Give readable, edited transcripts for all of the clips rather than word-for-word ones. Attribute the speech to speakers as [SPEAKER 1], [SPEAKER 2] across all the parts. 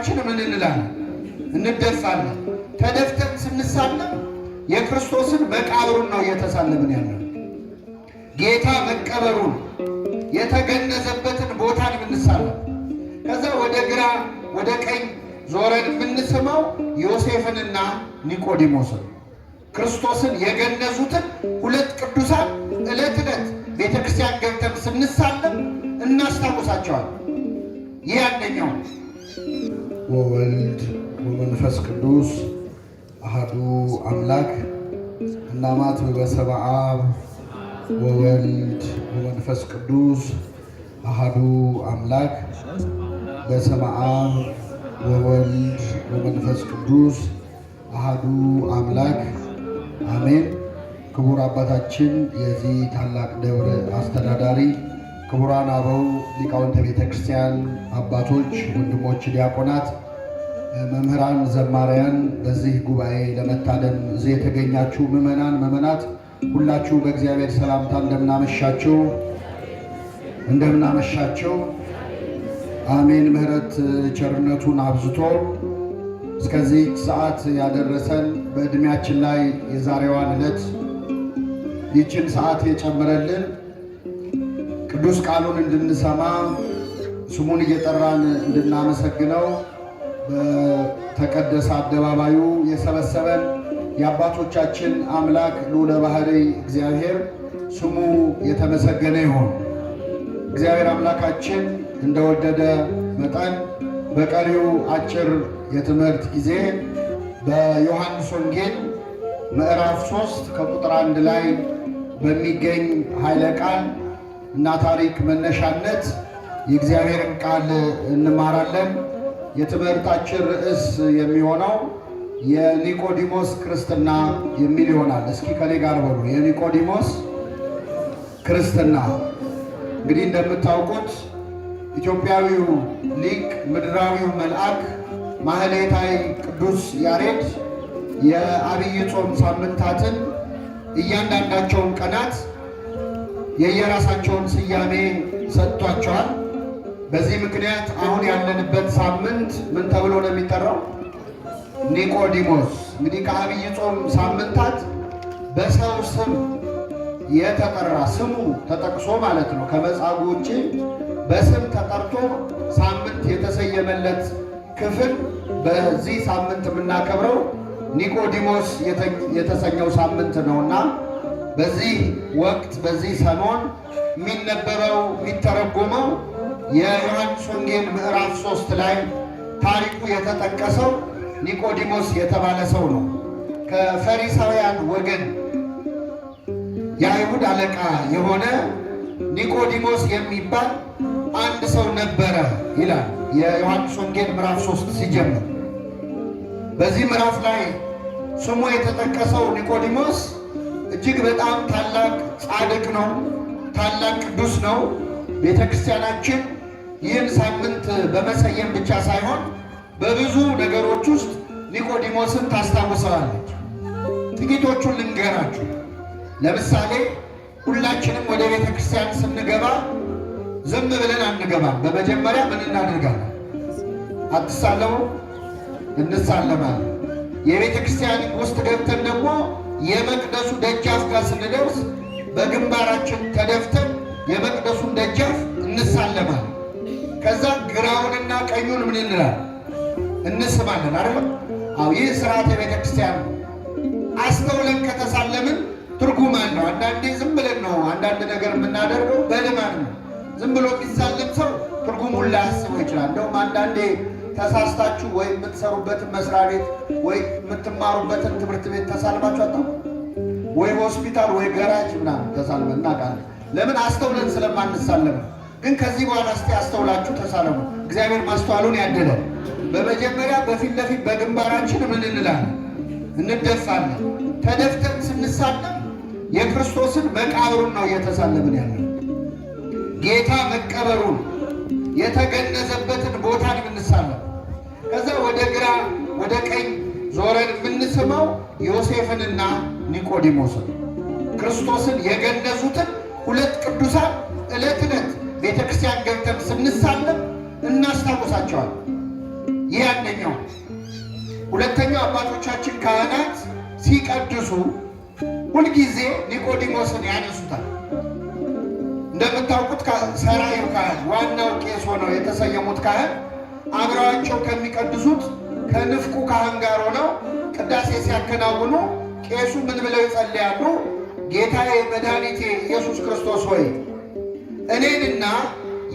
[SPEAKER 1] በግንባራችን ምን እንላለን? እንደፋለን። ተደፍተን ስንሳለም የክርስቶስን መቃብሩን ነው እየተሳለምን ያለው። ጌታ መቀበሩን የተገነዘበትን ቦታን የምንሳለም። ከዛ ወደ ግራ ወደ ቀኝ ዞረን የምንስመው ዮሴፍንና ኒቆዲሞስን ክርስቶስን የገነዙትን ሁለት ቅዱሳን ዕለት ዕለት ቤተ ክርስቲያን ገብተን ስንሳለም እናስታውሳቸዋለን። ይህ አንደኛው።
[SPEAKER 2] ወወልድ ወመንፈስ ቅዱስ አሐዱ አምላክ እናማት በበሰበ አብ ወወልድ ወመንፈስ ቅዱስ አሐዱ አምላክ በስመ አብ ወወልድ ወመንፈስ ቅዱስ አሐዱ አምላክ አሜን። ክቡር አባታችን የዚህ ታላቅ ደብር አስተዳዳሪ፣ ክቡራን አበው ሊቃውንተ ቤተ ክርስቲያን አባቶች፣ ወንድሞች ዲያቆናት፣ መምህራን፣ ዘማሪያን፣ በዚህ ጉባኤ ለመታደም እዚህ የተገኛችሁ ምዕመናን፣ ምዕመናት ሁላችሁ በእግዚአብሔር ሰላምታ እንደምናመሻችሁ እንደምናመሻችሁ። አሜን። ምሕረት ቸርነቱን አብዝቶ እስከዚህ ሰዓት ያደረሰን በዕድሜያችን ላይ የዛሬዋን ዕለት ይችን ሰዓት የጨመረልን ቅዱስ ቃሉን እንድንሰማ ስሙን እየጠራን እንድናመሰግነው በተቀደሰ አደባባዩ የሰበሰበን የአባቶቻችን አምላክ ልዑለ ባሕርይ እግዚአብሔር ስሙ የተመሰገነ ይሁን። እግዚአብሔር አምላካችን እንደወደደ መጠን በቀሪው አጭር የትምህርት ጊዜ በዮሐንስ ወንጌል ምዕራፍ 3 ከቁጥር 1 ላይ በሚገኝ ኃይለ ቃል እና ታሪክ መነሻነት የእግዚአብሔርን ቃል እንማራለን። የትምህርታችን ርዕስ የሚሆነው የኒቆዲሞስ ክርስትና የሚል ይሆናል። እስኪ ከኔ ጋር በሉ፣ የኒቆዲሞስ ክርስትና። እንግዲህ እንደምታውቁት ኢትዮጵያዊው ሊቅ ምድራዊው መልአክ ማህሌታይ ቅዱስ ያሬድ የዐቢይ ጾም ሳምንታትን እያንዳንዳቸውን ቀናት የየራሳቸውን ስያሜ ሰጥቷቸዋል። በዚህ ምክንያት አሁን ያለንበት ሳምንት ምን ተብሎ ነው የሚጠራው? ኒቆዲሞስ። እንግዲህ ከዐቢይ ጾም ሳምንታት በሰው ስም የተጠራ ስሙ ተጠቅሶ ማለት ነው። ከመጻጉዕ ውጭ በስም ተጠርቶ ሳምንት የተሰየመለት ክፍል በዚህ ሳምንት የምናከብረው ኒቆዲሞስ የተሰኘው ሳምንት ነውና በዚህ ወቅት በዚህ ሰሞን የሚነበረው የሚተረጎመው የዮሐንስ ወንጌል ምዕራፍ 3 ላይ ታሪኩ የተጠቀሰው ኒቆዲሞስ የተባለ ሰው ነው። ከፈሪሳውያን ወገን የአይሁድ አለቃ የሆነ ኒቆዲሞስ የሚባል አንድ ሰው ነበረ ይላል የዮሐንስ ወንጌል ምዕራፍ 3 ሲጀምር። በዚህ ምዕራፍ ላይ ስሙ የተጠቀሰው ኒቆዲሞስ እጅግ በጣም ታላቅ ጻድቅ ነው፣ ታላቅ ቅዱስ ነው። ቤተ ክርስቲያናችን ይህን ሳምንት በመሰየም ብቻ ሳይሆን በብዙ ነገሮች ውስጥ ኒቆዲሞስን ታስታውሰዋለች። ጥቂቶቹን ልንገራችሁ። ለምሳሌ ሁላችንም ወደ ቤተ ክርስቲያን ስንገባ ዝም ብለን አንገባም። በመጀመሪያ ምን እናደርጋለን? አትሳለሙ? እንሳለማለን። የቤተ ክርስቲያን ውስጥ ገብተን ደግሞ የመቅደሱ ደጃፍ ጋር ስንደርስ በግንባራችን ተደፍተን የመቅደሱን ደጃፍ እንሳለማለን። ከዛ ግራውንና ቀኙን ምን እንላለን? እንስማለን። አይደለም? አዎ፣ ይህ ስርዓት የቤተ ክርስቲያን ነው። አስተውለን ከተሳለምን ትርጉም አለው። አንዳንዴ ዝም ብለን ነው አንዳንድ ነገር የምናደርገው፣ በልማድ ነው። ዝም ብሎ የሚሳለም ሰው ትርጉሙን ላያስበው ይችላል። እንደውም አንዳንዴ ተሳስታችሁ ወይ የምትሰሩበትን መስሪያ ቤት ወይ የምትማሩበትን ትምህርት ቤት ተሳልማችሁ አጣ ወይ ሆስፒታል ወይ ገራጅ ምናምን ተሳልመን እናውቃለን። ለምን? አስተውለን ስለማንሳለም። ግን ከዚህ በኋላ እስቲ አስተውላችሁ ተሳለሙ። እግዚአብሔር ማስተዋሉን ያድለን። በመጀመሪያ በፊት ለፊት በግንባራችን ምን እንላለን? እንደፋለን። ተደፍተን ስንሳለም የክርስቶስን መቃብሩን ነው እየተሳለምን ያለው። ጌታ መቀበሩን የተገነዘበትን ቦታን የምንሳለም። ከዛ ወደ ግራ ወደ ቀኝ ዞረን የምንስመው ዮሴፍንና ኒቆዲሞስን ክርስቶስን የገነዙትን ሁለት ቅዱሳን ዕለት ዕለት ቤተ ክርስቲያን ገብተን ስንሳለም እናስታውሳቸዋል።
[SPEAKER 1] ይህ አንደኛው። ሁለተኛው አባቶቻችን ካህናት ሲቀድሱ ሁልጊዜ ኒቆዲሞስን ያነሱታል። እንደምታውቁት ሰራዩ ካህን ዋናው ቄስ ሆነው የተሰየሙት ካህን አብረዋቸው ከሚቀድሱት ከንፍቁ ካህን ጋር ሆነው ቅዳሴ ሲያከናውኑ ቄሱ ምን ብለው ይጸልያሉ? ጌታዬ መድኃኒቴ ኢየሱስ ክርስቶስ ሆይ እኔንና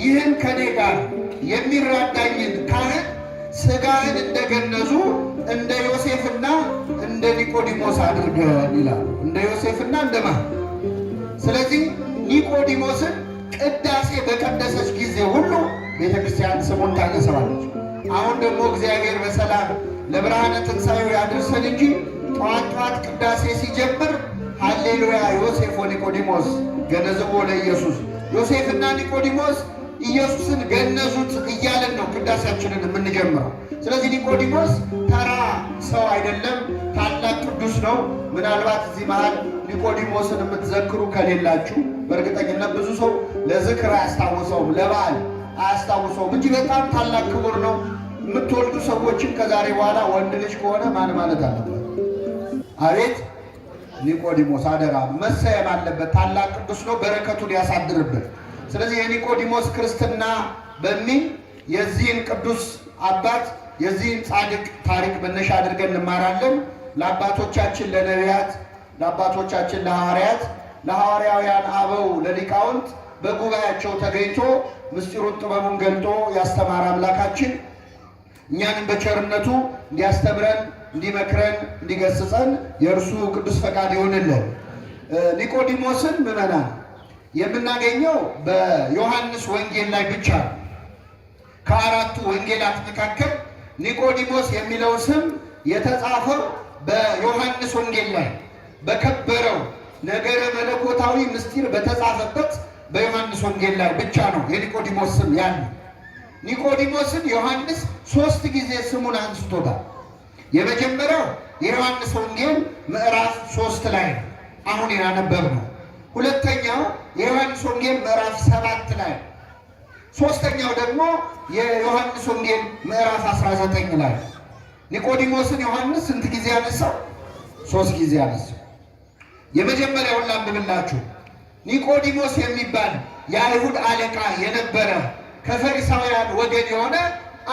[SPEAKER 1] ይህን ከኔ ጋር የሚራዳኝን ካህን ሥጋህን እንደገነዙ እንደ ዮሴፍና እንደ ኒቆዲሞስ አድርገን ይላሉ። እንደ ዮሴፍና እንደማን? ስለዚህ ኒቆዲሞስን ቅዳሴ በቀደሰች ጊዜ ሁሉ ቤተ ክርስቲያን ስሙን ታነሳዋለች። አሁን ደግሞ እግዚአብሔር በሰላም ለብርሃነ ትንሣኤው ያድርሰን እንጂ ጠዋት ጠዋት ቅዳሴ ሲጀምር ሃሌሉያ ዮሴፍ ወኒቆዲሞስ ገነዝቦ ለኢየሱስ፣ ዮሴፍና ኒቆዲሞስ ኢየሱስን ገነዙት እያለን ነው ቅዳሴያችንን የምንጀምረው። ስለዚህ ኒቆዲሞስ ተራ ሰው አይደለም፣ ታላቅ ቅዱስ ነው። ምናልባት እዚህ መሃል ኒቆዲሞስን የምትዘክሩ ከሌላችሁ በእርግጠኝነት ብዙ ሰው ለዝክር አያስታውሰውም፣ ለበዓል አያስታውሰውም እንጂ በጣም ታላቅ ክቡር ነው። የምትወልዱ ሰዎችን ከዛሬ በኋላ ወንድ ልጅ ከሆነ ማን ማለት አለበት? አቤት ኒቆዲሞስ አደራ መሰየም አለበት። ታላቅ ቅዱስ ነው፣ በረከቱን ያሳድርብን። ስለዚህ የኒቆዲሞስ ክርስትና በሚል የዚህን ቅዱስ አባት የዚህን ጻድቅ ታሪክ መነሻ አድርገን እንማራለን። ለአባቶቻችን ለነቢያት፣ ለአባቶቻችን ለሐዋርያት፣ ለሐዋርያውያን አበው፣ ለሊቃውንት በጉባኤያቸው ተገኝቶ ምስጢሩን ጥበቡን ገልጦ ያስተማረ አምላካችን እኛንም በቸርነቱ እንዲያስተምረን፣ እንዲመክረን፣ እንዲገስጸን የእርሱ ቅዱስ ፈቃድ ይሆንልን። ኒቆዲሞስን ምዕመናን የምናገኘው በዮሐንስ ወንጌል ላይ ብቻ ነው። ከአራቱ ወንጌላት መካከል ኒቆዲሞስ የሚለው ስም የተጻፈው በዮሐንስ ወንጌል ላይ በከበረው ነገረ መለኮታዊ ምስጢር በተጻፈበት በዮሐንስ ወንጌል ላይ ብቻ ነው የኒቆዲሞስ ስም ያለው። ኒቆዲሞስን ዮሐንስ 3 ጊዜ ስሙን አንስቶታል። የመጀመሪያው የዮሐንስ ወንጌል ምዕራፍ 3 ላይ አሁን ያነበብነው። ሁለተኛው የዮሐንስ ወንጌል ምዕራፍ 7 ላይ፣ ሶስተኛው ደግሞ የዮሐንስ ወንጌል ምዕራፍ 19 ላይ። ኒቆዲሞስን ዮሐንስ ስንት ጊዜ ያነሳው? 3 ጊዜ ያነሳው። የመጀመሪያውን ላንብብላችሁ። ኒቆዲሞስ የሚባል የአይሁድ አለቃ የነበረ ከፈሪሳውያን ወገን የሆነ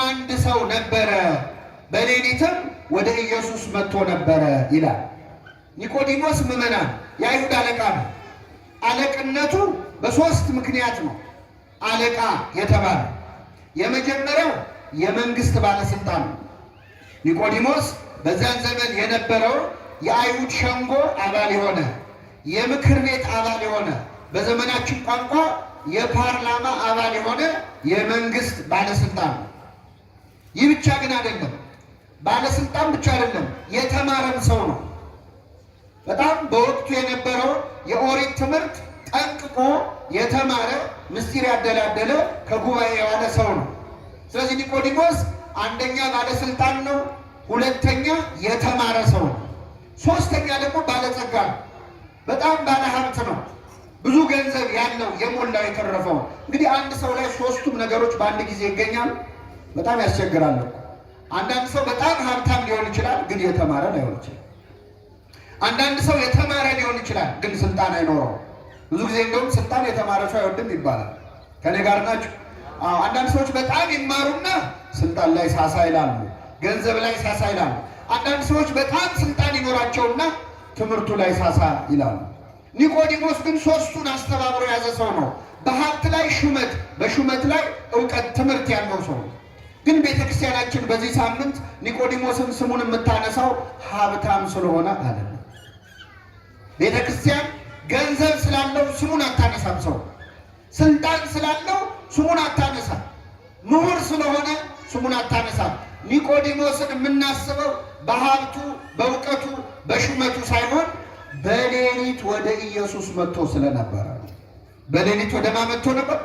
[SPEAKER 1] አንድ ሰው ነበረ፣ በሌሊትም ወደ ኢየሱስ መጥቶ ነበረ ይላል። ኒቆዲሞስ ምዕመናን የአይሁድ አለቃ ነው። አለቅነቱ በ3 ምክንያት ነው አለቃ የተባለ። የመጀመሪያው የመንግስት ባለስልጣን ነው። ኒቆዲሞስ በዚያን ዘመን የነበረው የአይሁድ ሸንጎ አባል የሆነ የምክር ቤት አባል የሆነ በዘመናችን ቋንቋ የፓርላማ አባል የሆነ የመንግስት ባለስልጣን ነው። ይህ ብቻ ግን አይደለም፣ ባለስልጣን ብቻ አይደለም፣ የተማረም ሰው ነው። በጣም በወቅቱ የነበረው የኦሪት ትምህርት ጠንቅቆ የተማረ ምስጢር ያደላደለ ከጉባኤ የዋለ ሰው ነው። ስለዚህ ኒቆዲሞስ አንደኛ ባለስልጣን ነው፣ ሁለተኛ የተማረ ሰው ነው፣ ሶስተኛ ደግሞ ባለጸጋ ነው። በጣም ባለ ሀብት ነው። ብዙ ገንዘብ ያለው የሞላው የተረፈው። እንግዲህ አንድ ሰው ላይ 3ቱም ነገሮች በአንድ ጊዜ ይገኛሉ፣ በጣም ያስቸግራል። አንዳንድ ሰው በጣም ሀብታም ሊሆን ይችላል፣ ግን የተማረ ላይሆን ይችላል። አንዳንድ ሰው የተማረ ሊሆን ይችላል፣ ግን ስልጣን አይኖረው። ብዙ ጊዜ እንደውም ስልጣን የተማረ ሰው አይወድም ይባላል። ከኔ ጋር ናቸው? አንዳንድ ሰዎች በጣም ይማሩና ስልጣን ላይ ሳሳ ይላሉ፣ ገንዘብ ላይ ሳሳ ይላሉ። አንዳንድ ሰዎች በጣም ስልጣን ይኖራቸውና ትምህርቱ ላይ ሳሳ ይላሉ። ኒቆዲሞስ ግን 3ቱን አስተባብሮ የያዘ ሰው ነው። በሀብት ላይ ሹመት፣ በሹመት ላይ እውቀት፣ ትምህርት ያለው ሰው ነው። ግን ቤተክርስቲያናችን በዚህ ሳምንት ኒቆዲሞስን ስሙን የምታነሳው ሀብታም ስለሆነ አይደለም። ቤተክርስቲያን ገንዘብ ስላለው ስሙን አታነሳም። ሰው ስልጣን ስላለው ስሙን አታነሳም። ምሁር ስለሆነ ስሙን አታነሳም። ኒቆዲሞስን የምናስበው በሀብቱ፣ በእውቀቱ፣ በሹመቱ ሳይሆን በሌሊት ወደ ኢየሱስ መጥቶ ስለነበረ ነው። በሌሊት ወደ ማን መጥቶ ነበር?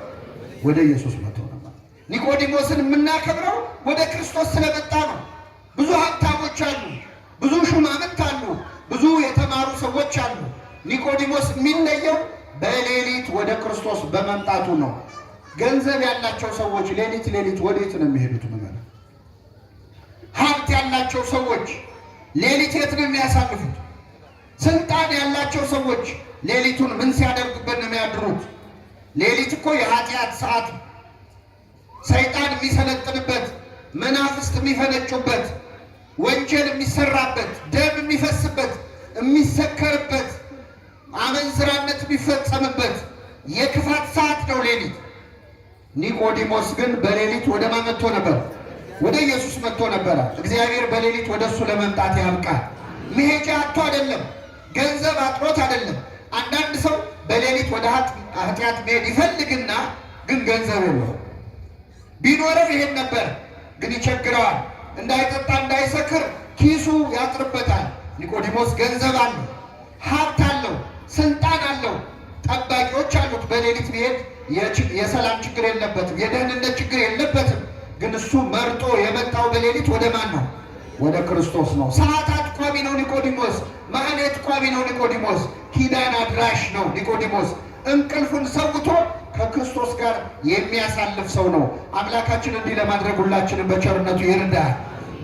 [SPEAKER 1] ወደ ኢየሱስ መጥቶ ነበር። ኒቆዲሞስን የምናከብረው ወደ ክርስቶስ ስለመጣ ነው። ብዙ ሀብታሞች አሉ፣ ብዙ ሹማምንት አሉ፣ ብዙ የተማሩ ሰዎች አሉ። ኒቆዲሞስ የሚለየው በሌሊት ወደ ክርስቶስ በመምጣቱ ነው። ገንዘብ ያላቸው ሰዎች ሌሊት ወዴት ነው የሚሄዱት? ያላቸው ሰዎች ሌሊት የት ነው የሚያሳልፉት? ስልጣን ያላቸው ሰዎች ሌሊቱን ምን ሲያደርጉበት ነው የሚያድሩት? ሌሊት እኮ የኃጢአት ሰዓት፣ ሰይጣን የሚሰለጥንበት፣ መናፍስት የሚፈነጩበት፣ ወንጀል የሚሰራበት፣ ደም የሚፈስበት፣ የሚሰከርበት፣ አመንዝራነት የሚፈጸምበት የክፋት ሰዓት ነው ሌሊት። ኒቆዲሞስ ግን በሌሊት ወደ ማን መጥቶ ነበር? ወደ ኢየሱስ መጥቶ ነበረ። እግዚአብሔር በሌሊት ወደ እሱ ለመምጣት ያብቃል። መሄጃ አጥቶ አይደለም፣ ገንዘብ አጥሮት አይደለም። አንዳንድ ሰው በሌሊት ወደ ኃጢአት መሄድ ይፈልግና ግን ገንዘብ የለው። ቢኖረው ይሄን ነበር፣ ግን ይቸግረዋል። እንዳይጠጣ እንዳይሰክር ኪሱ ያጥርበታል። ኒቆዲሞስ ገንዘብ አለው፣ ሀብት አለው፣ ስልጣን አለው፣ ጠባቂዎች አሉት። በሌሊት ቢሄድ የሰላም ችግር የለበትም፣ የደህንነት ችግር የለበትም። ግን እሱ መርጦ የመጣው በሌሊት ወደ ማን ነው? ወደ ክርስቶስ ነው። ሰዓታት ቋሚ ነው ኒቆዲሞስ። ማህሌት ቋሚ ነው ኒቆዲሞስ። ኪዳን አድራሽ ነው ኒቆዲሞስ። እንቅልፉን ሰውቶ ከክርስቶስ ጋር የሚያሳልፍ ሰው ነው። አምላካችን እንዲህ ለማድረግ ሁላችንም በቸርነቱ ይርዳል።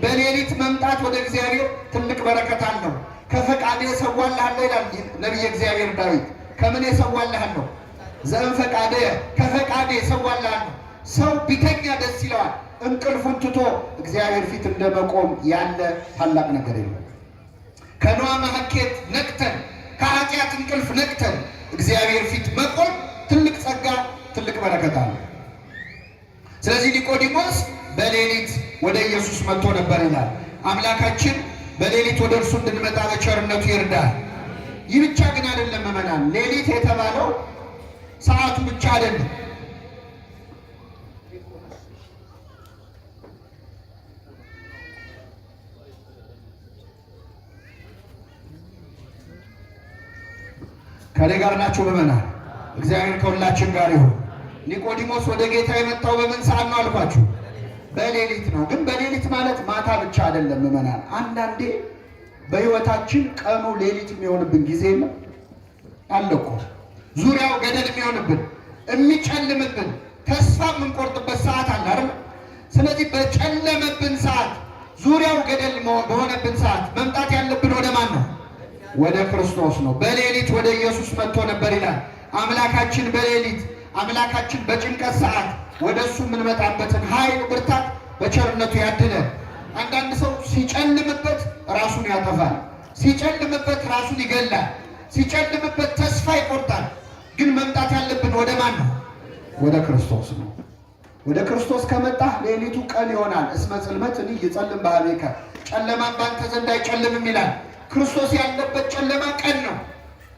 [SPEAKER 1] በሌሊት መምጣት ወደ እግዚአብሔር ትልቅ በረከት አለው። ከፈቃዴ እሰዋልሃለሁ ይላል ነቢየ እግዚአብሔር ዳዊት። ከምን እሰዋልሃለሁ? ዘእምፈቃደ፣ ከፈቃዴ እሰዋልሃለሁ። ሰው ቢተኛ ደስ ይለዋል። እንቅልፉን ትቶ እግዚአብሔር ፊት እንደመቆም ያለ ታላቅ ነገር የለም። ከኖህ ማህኬት ነቅተን፣ ከኃጢአት እንቅልፍ ነቅተን እግዚአብሔር ፊት መቆም ትልቅ ጸጋ፣ ትልቅ በረከት አለ። ስለዚህ ኒቆዲሞስ በሌሊት ወደ ኢየሱስ መጥቶ ነበር ይላል። አምላካችን በሌሊት ወደ እርሱ እንድንመጣ በቸርነቱ ይርዳል። ይህ ብቻ ግን አይደለም ምዕመናን፣ ሌሊት የተባለው ሰዓቱ ብቻ አይደለም። ከኔ ጋር ናቸው ምዕመናን? እግዚአብሔር ከሁላችን ጋር ይሁን። ኒቆዲሞስ ወደ ጌታ የመጣው በምን ሰዓት ነው አልኳችሁ? በሌሊት ነው። ግን በሌሊት ማለት ማታ ብቻ አይደለም ምዕመናን። አንዳንዴ በሕይወታችን ቀኑ ሌሊት የሚሆንብን ጊዜ የለም አለ እኮ። ዙሪያው ገደል የሚሆንብን፣ የሚጨልምብን፣ ተስፋ የምንቆርጥበት ሰዓት አለ አይደል? ስለዚህ በጨለመብን ሰዓት፣ ዙሪያው ገደል በሆነብን ሰዓት መምጣት ያለብን ወደ ማን ነው? ወደ ክርስቶስ ነው። በሌሊት ወደ ኢየሱስ መጥቶ ነበር ይላል። አምላካችን በሌሊት፣ አምላካችን በጭንቀት ሰዓት ወደ እሱ የምንመጣበትን ኃይል፣ ብርታት በቸርነቱ ያድለን። አንዳንድ ሰው ሲጨልምበት ራሱን ያጠፋል፣ ሲጨልምበት ራሱን ይገላል፣ ሲጨልምበት ተስፋ ይቆርጣል። ግን መምጣት ያለብን ወደ ማን ነው? ወደ ክርስቶስ ነው። ወደ ክርስቶስ ከመጣህ ሌሊቱ ቀን ይሆናል። እስመ ጽልመትኒ ይጸልም በኀቤከ፣ ጨለማን ባንተ ዘንድ አይጨልምም ይላል። ክርስቶስ ያለበት ጨለማ ቀን ነው።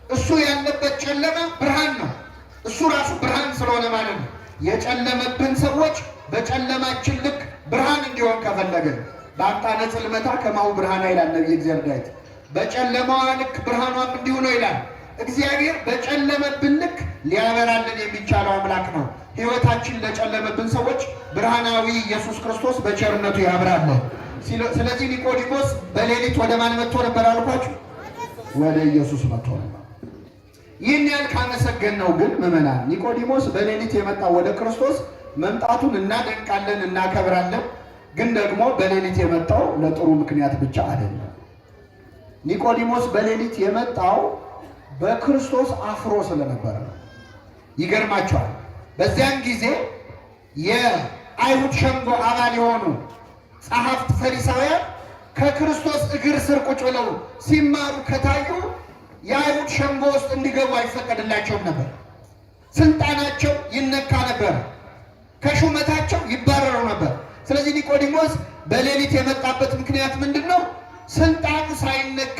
[SPEAKER 1] እሱ ያለበት ጨለማ ብርሃን ነው። እሱ ራሱ ብርሃን ስለሆነ ማለት ነው። የጨለመብን ሰዎች በጨለማችን ልክ ብርሃን እንዲሆን ከፈለግን በአምጣነ ጽልመታ ከማሁ ብርሃና ይላል ነቢየ እግዚአብሔር ዳዊት። በጨለማዋ ልክ ብርሃኗም እንዲሁ ነው ይላል። እግዚአብሔር በጨለመብን ልክ ሊያበራልን የሚቻለው አምላክ ነው። ሕይወታችን ለጨለመብን ሰዎች ብርሃናዊ ኢየሱስ ክርስቶስ በቸርነቱ ያብራለን። ስለዚህ ኒቆዲሞስ በሌሊት ወደ ማን መጥቶ ነበር አልኳችሁ? ወደ ኢየሱስ መጥቶ ነበር። ይህን ያህል ካመሰገን ነው ግን ምዕመናን፣ ኒቆዲሞስ በሌሊት የመጣው ወደ ክርስቶስ መምጣቱን እናደንቃለን፣ እናከብራለን። ግን ደግሞ በሌሊት የመጣው ለጥሩ ምክንያት ብቻ አይደለም። ኒቆዲሞስ በሌሊት የመጣው በክርስቶስ አፍሮ ስለነበረ ነው። ይገርማቸዋል። በዚያን ጊዜ የአይሁድ ሸንጎ አባል የሆኑ ጸሐፍት ፈሪሳውያን ከክርስቶስ እግር ስር ቁጭ ብለው ሲማሩ ከታዩ የአይሁድ ሸንጎ ውስጥ እንዲገቡ አይፈቀድላቸውም ነበር። ስልጣናቸው ይነካ ነበር፣ ከሹመታቸው ይባረሩ ነበር። ስለዚህ ኒቆዲሞስ በሌሊት የመጣበት ምክንያት ምንድን ነው? ስልጣኑ ሳይነካ፣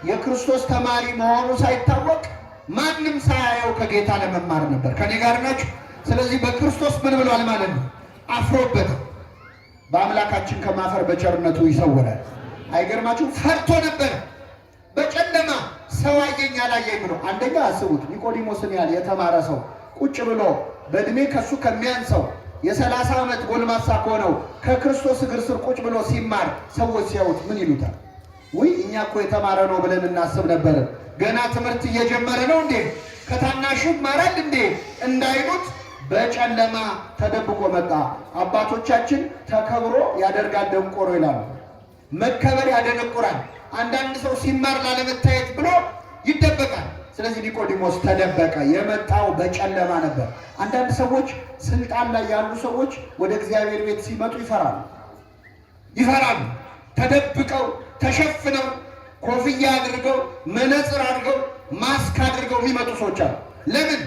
[SPEAKER 1] የክርስቶስ ተማሪ መሆኑ ሳይታወቅ፣ ማንም ሳያየው ከጌታ ለመማር ነበር። ከኔ ጋር ናችሁ? ስለዚህ በክርስቶስ ምን ብሏል ማለት ነው? አፍሮበት። በአምላካችን ከማፈር በቸርነቱ ይሰውራል። አይገርማችሁ? ፈርቶ ነበር። በጨለማ ሰው አየኝ አላየኝ ብሎ። አንደኛ አስቡት፣ ኒቆዲሞስን ያህል የተማረ ሰው ቁጭ ብሎ በእድሜ ከሱ ከሚያንሰው የ30 ዓመት ጎልማሳ ከሆነው ከክርስቶስ እግር ስር ቁጭ ብሎ ሲማር ሰዎች ሲያዩት ምን ይሉታል? ውይ እኛ እኮ የተማረ ነው ብለን እናስብ ነበር። ገና ትምህርት እየጀመረ ነው እንዴ? ከታናሹ ይማራል እንዴ እንዳይሉት በጨለማ ተደብቆ መጣ። አባቶቻችን ተከብሮ ያደርጋል ደንቆሮ ይላሉ።
[SPEAKER 2] መከበር ያደነቁራል። አንዳንድ ሰው ሲማር ላለመታየት ብሎ ይደበቃል። ስለዚህ ኒቆዲሞስ ተደበቀ። የመጣው በጨለማ ነበር። አንዳንድ ሰዎች ስልጣን ላይ ያሉ ሰዎች ወደ እግዚአብሔር ቤት ሲመጡ ይፈራሉ። ተደብቀው ተሸፍነው ኮፍያ አድርገው መነጽር አድርገው ማስክ አድርገው የሚመጡ ሰዎች አሉ። ለምን?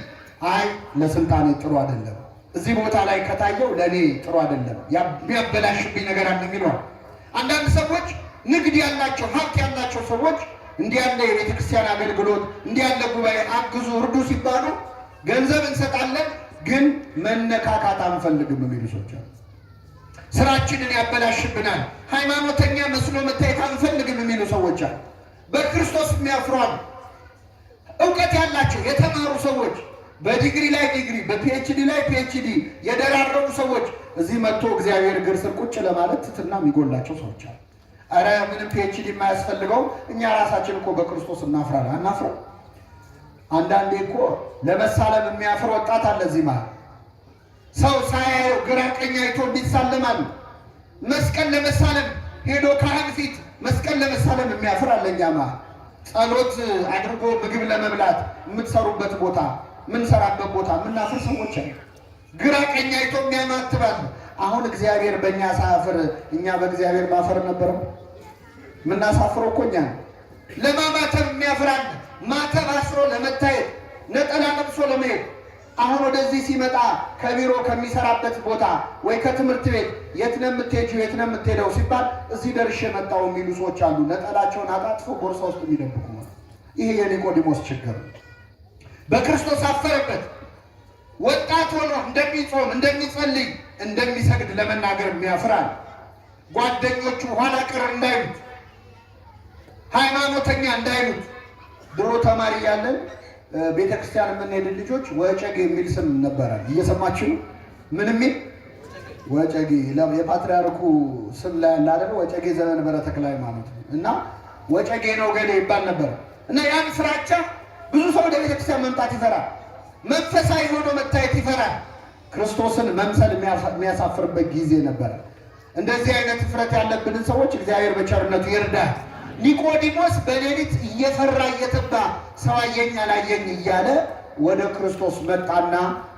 [SPEAKER 2] አይ ለስልጣኔ ጥሩ አይደለም፣ እዚህ ቦታ ላይ ከታየው ለእኔ ጥሩ አይደለም፣ የሚያበላሽብኝ ነገር አለ የሚለዋል። አንዳንድ ሰዎች ንግድ ያላቸው ሀብት ያላቸው ሰዎች እንዲህ ያለ የቤተ ክርስቲያን አገልግሎት እንዲህ ያለ ጉባኤ አግዙ እርዱ ሲባሉ ገንዘብ እንሰጣለን፣ ግን መነካካት አንፈልግም የሚሉ ሰዎች አሉ። ስራችንን ያበላሽብናል፣ ሃይማኖተኛ መስሎ መታየት አንፈልግም የሚሉ ሰዎች አሉ። በክርስቶስ የሚያፍሯል። እውቀት ያላቸው የተማሩ ሰዎች በዲግሪ ላይ ዲግሪ በፒኤችዲ ላይ ፒኤችዲ የደራረቡ ሰዎች እዚህ መጥቶ እግዚአብሔር እግር ስር ቁጭ ለማለት ትትና የሚጎላቸው ሰዎች አሉ። አረ ምንም ፒኤችዲ የማያስፈልገው እኛ ራሳችን እኮ በክርስቶስ እናፍራለን። አናፍረው? አንዳንዴ እኮ ለመሳለም የሚያፍር ወጣት አለ እዚህ ማለት ሰው ሳያየው ግራ ቀኝ አይቶ እንዲሳለማሉ። መስቀል ለመሳለም ሄዶ ካህን ፊት መስቀል ለመሳለም የሚያፍር አለኛ ማለት ጸሎት አድርጎ ምግብ ለመብላት የምትሰሩበት ቦታ የምንሰራበት ቦታ የምናፍር ሰዎች አሉ። ግራ ቀኝ አይቶ የሚያማትባል። አሁን እግዚአብሔር በእኛ ሳያፍር እኛ በእግዚአብሔር ማፈር ነበረው? የምናሳፍረው እኮ እኛ ነው። ለማማተብ የሚያፍራል። ማተብ አስሮ ለመታየት ነጠላ ለብሶ ለመሄድ አሁን ወደዚህ ሲመጣ ከቢሮ ከሚሰራበት ቦታ ወይ ከትምህርት ቤት የት ነው የምትሄጂው የት ነው የምትሄደው ሲባል እዚህ ደርሼ መጣሁ የሚሉ ሰዎች አሉ። ነጠላቸውን አጣጥፈው ቦርሳ ውስጥ የሚደብቁ ነው። ይሄ የኒቆዲሞስ ችግር ነው። በክርስቶስ አፈረበት። ወጣት ሆኖ እንደሚጾም እንደሚጸልይ እንደሚሰግድ ለመናገር የሚያፍራል። ጓደኞቹ ኋላ ቀር እንዳይሉት ሃይማኖተኛ እንዳይሉት። ድሮ ተማሪ ያለን ቤተ ክርስቲያን የምንሄድ ልጆች ወጨጌ የሚል ስም ነበረ። እየሰማችሁ ነው? ምን የሚል ወጨጌ? የፓትርያርኩ ስም ላይ ያለ አይደል? ወጨጌ ዘመንበረ ተክለ ሃይማኖት እና ወጨጌ ነው ገሌ ይባል ነበር። እና ያን ፍራቻ ብዙ ሰው ወደ ቤተ ክርስቲያን መምጣት ይፈራል። መንፈሳዊ ሆኖ መታየት ይፈራል። ክርስቶስን መምሰል የሚያሳፍርበት ጊዜ ነበረ። እንደዚህ አይነት ፍረት ያለብንን ሰዎች እግዚአብሔር በቸርነቱ ይርዳል። ኒቆዲሞስ በሌሊት እየፈራ እየተባ ሰው አየኝ አላየኝ እያለ ወደ ክርስቶስ መጣና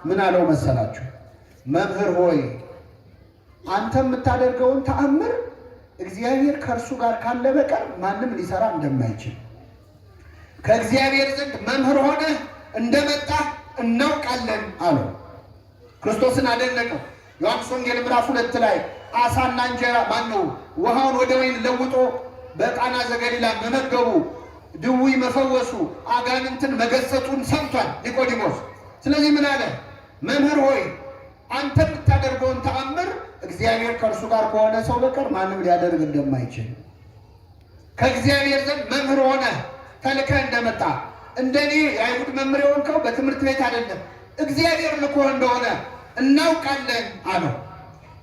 [SPEAKER 2] ምን አለው መሰላችሁ? መምህር ሆይ አንተ የምታደርገውን ተአምር እግዚአብሔር ከእርሱ ጋር ካለ በቀር ማንም ሊሰራ እንደማይችል ከእግዚአብሔር ዘንድ መምህር ሆነህ እንደመጣ እናውቃለን አለው። ክርስቶስን አደነቀው። ዮሐንስ ወንጌል ምዕራፍ 2 ላይ አሳና እንጀራ ማነው ውሃውን ወደ ወይን ለውጦ በቃና ዘገሊላ መመገቡ፣ ድውይ መፈወሱ፣ አጋንንትን መገሰጹን ሰምቷል ኒቆዲሞስ። ስለዚህ ምን አለ? መምህር ሆይ አንተ የምታደርገውን ተአምር እግዚአብሔር ከእርሱ ጋር ከሆነ ሰው በቀር ማንም ሊያደርግ እንደማይችል ከእግዚአብሔር ዘንድ መምህር ሆነ ተልከህ እንደመጣ እንደኔ የአይሁድ መምህር የሆንከው በትምህርት ቤት አይደለም፣ እግዚአብሔር ልኮህ እንደሆነ እናውቃለን አለው።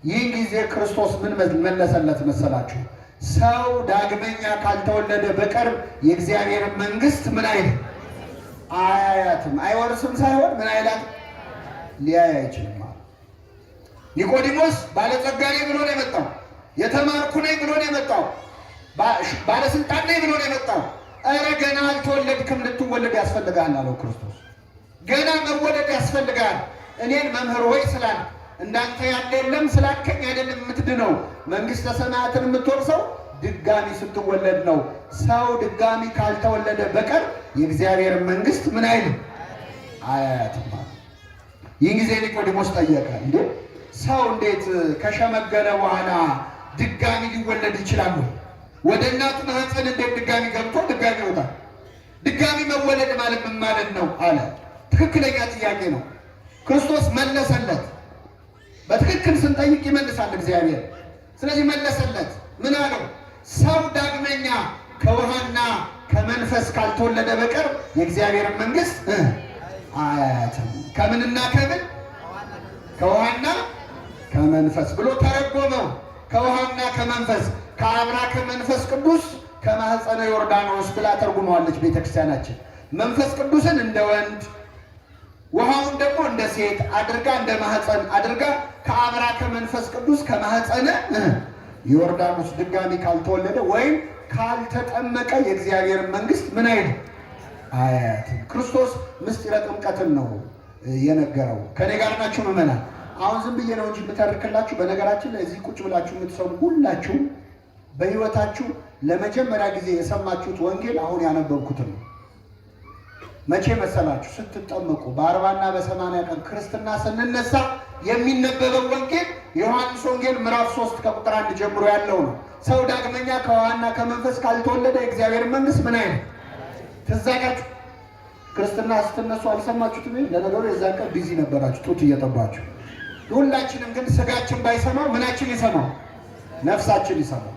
[SPEAKER 2] ይህን ጊዜ ክርስቶስ ምን መለሰለት መሰላችሁ? ሰው ዳግመኛ ካልተወለደ በቀር የእግዚአብሔር መንግስት ምን አይልም አያያትም። አይወርስም ሳይሆን ምን አይላት ሊያይ አይችልም። ኒቆዲሞስ ባለጸጋ ነኝ ብሎ ነው የመጣው። የተማርኩ ነኝ ብሎ ነው የመጣው። ባለስልጣን ነኝ ብሎ ነው የመጣው። ኧረ ገና አልተወለድክም፣ ልትወለድ ያስፈልጋል አለው ክርስቶስ። ገና መወለድ ያስፈልጋል። እኔን መምህር ሆይ ስላል እንዳንተ ያለ የለም ስላልከኝ አይደለም የምትድነው። መንግስተ ሰማያትን የምትወርሰው ድጋሚ ስትወለድ ነው። ሰው ድጋሚ ካልተወለደ በቀር የእግዚአብሔር መንግስት ምን አይልም አያያትም። ይህን ጊዜ ኒቆዲሞስ ጠየቀ፣ እንዴ ሰው እንዴት ከሸመገለ በኋላ ድጋሚ ሊወለድ ይችላል? ወደ እናቱ ማህፀን እንዴት ድጋሚ ገብቶ ድጋሚ ይወጣል? ድጋሚ መወለድ ማለት ምን ማለት ነው አለ። ትክክለኛ ጥያቄ ነው። ክርስቶስ መለሰለት። በትክክል ስንጠይቅ ይመልሳል እግዚአብሔር። ስለዚህ መለሰለት። ምን አለው? ሰው ዳግመኛ ከውሃና ከመንፈስ ካልተወለደ በቀር የእግዚአብሔር መንግስት አያያትም። ከምንና ከምን? ከውሃና ከመንፈስ ብሎ ተረጎመው። ከውሃና ከመንፈስ፣ ከአብራ ከመንፈስ ቅዱስ ከማህፀነ ዮርዳኖስ ብላ ተርጉመዋለች ቤተክርስቲያናችን። መንፈስ ቅዱስን እንደ ወንድ ውሃውን ደግሞ እንደ ሴት አድርጋ እንደ ማህፀን አድርጋ ከአብራ ከመንፈስ ቅዱስ ከማህፀነ ዮርዳኖስ ድጋሚ ካልተወለደ ወይም ካልተጠመቀ የእግዚአብሔር መንግስት ምን አይልም አያያትም። ክርስቶስ ምስጢረ ጥምቀትን ነው የነገረው። ከኔ ጋር ናችሁ ምዕመናን? አሁን ዝም ብዬ ነው እንጂ የምተርክላችሁ። በነገራችን ላይ እዚህ ቁጭ ብላችሁ የምትሰሙ ሁላችሁ በህይወታችሁ ለመጀመሪያ ጊዜ የሰማችሁት ወንጌል አሁን ያነበብኩትን ነው። መቼ መሰላችሁ? ስትጠመቁ በ40 እና በ80 ቀን ክርስትና ስንነሳ የሚነበበው ወንጌል ዮሐንስ ወንጌል ምዕራፍ 3 ከቁጥር 1 ጀምሮ ያለው ነው። ሰው ዳግመኛ ከውሃና ከመንፈስ ካልተወለደ የእግዚአብሔር መንግስት ምን አይነት ትዛጋችሁ። ክርስትና ስትነሱ አልሰማችሁትም? ለነገሩ የዛን ቀን ቢዚ ነበራችሁ ጡት እየጠባችሁ። ሁላችንም ግን ስጋችን ባይሰማው ምናችን ይሰማው? ነፍሳችን ይሰማው።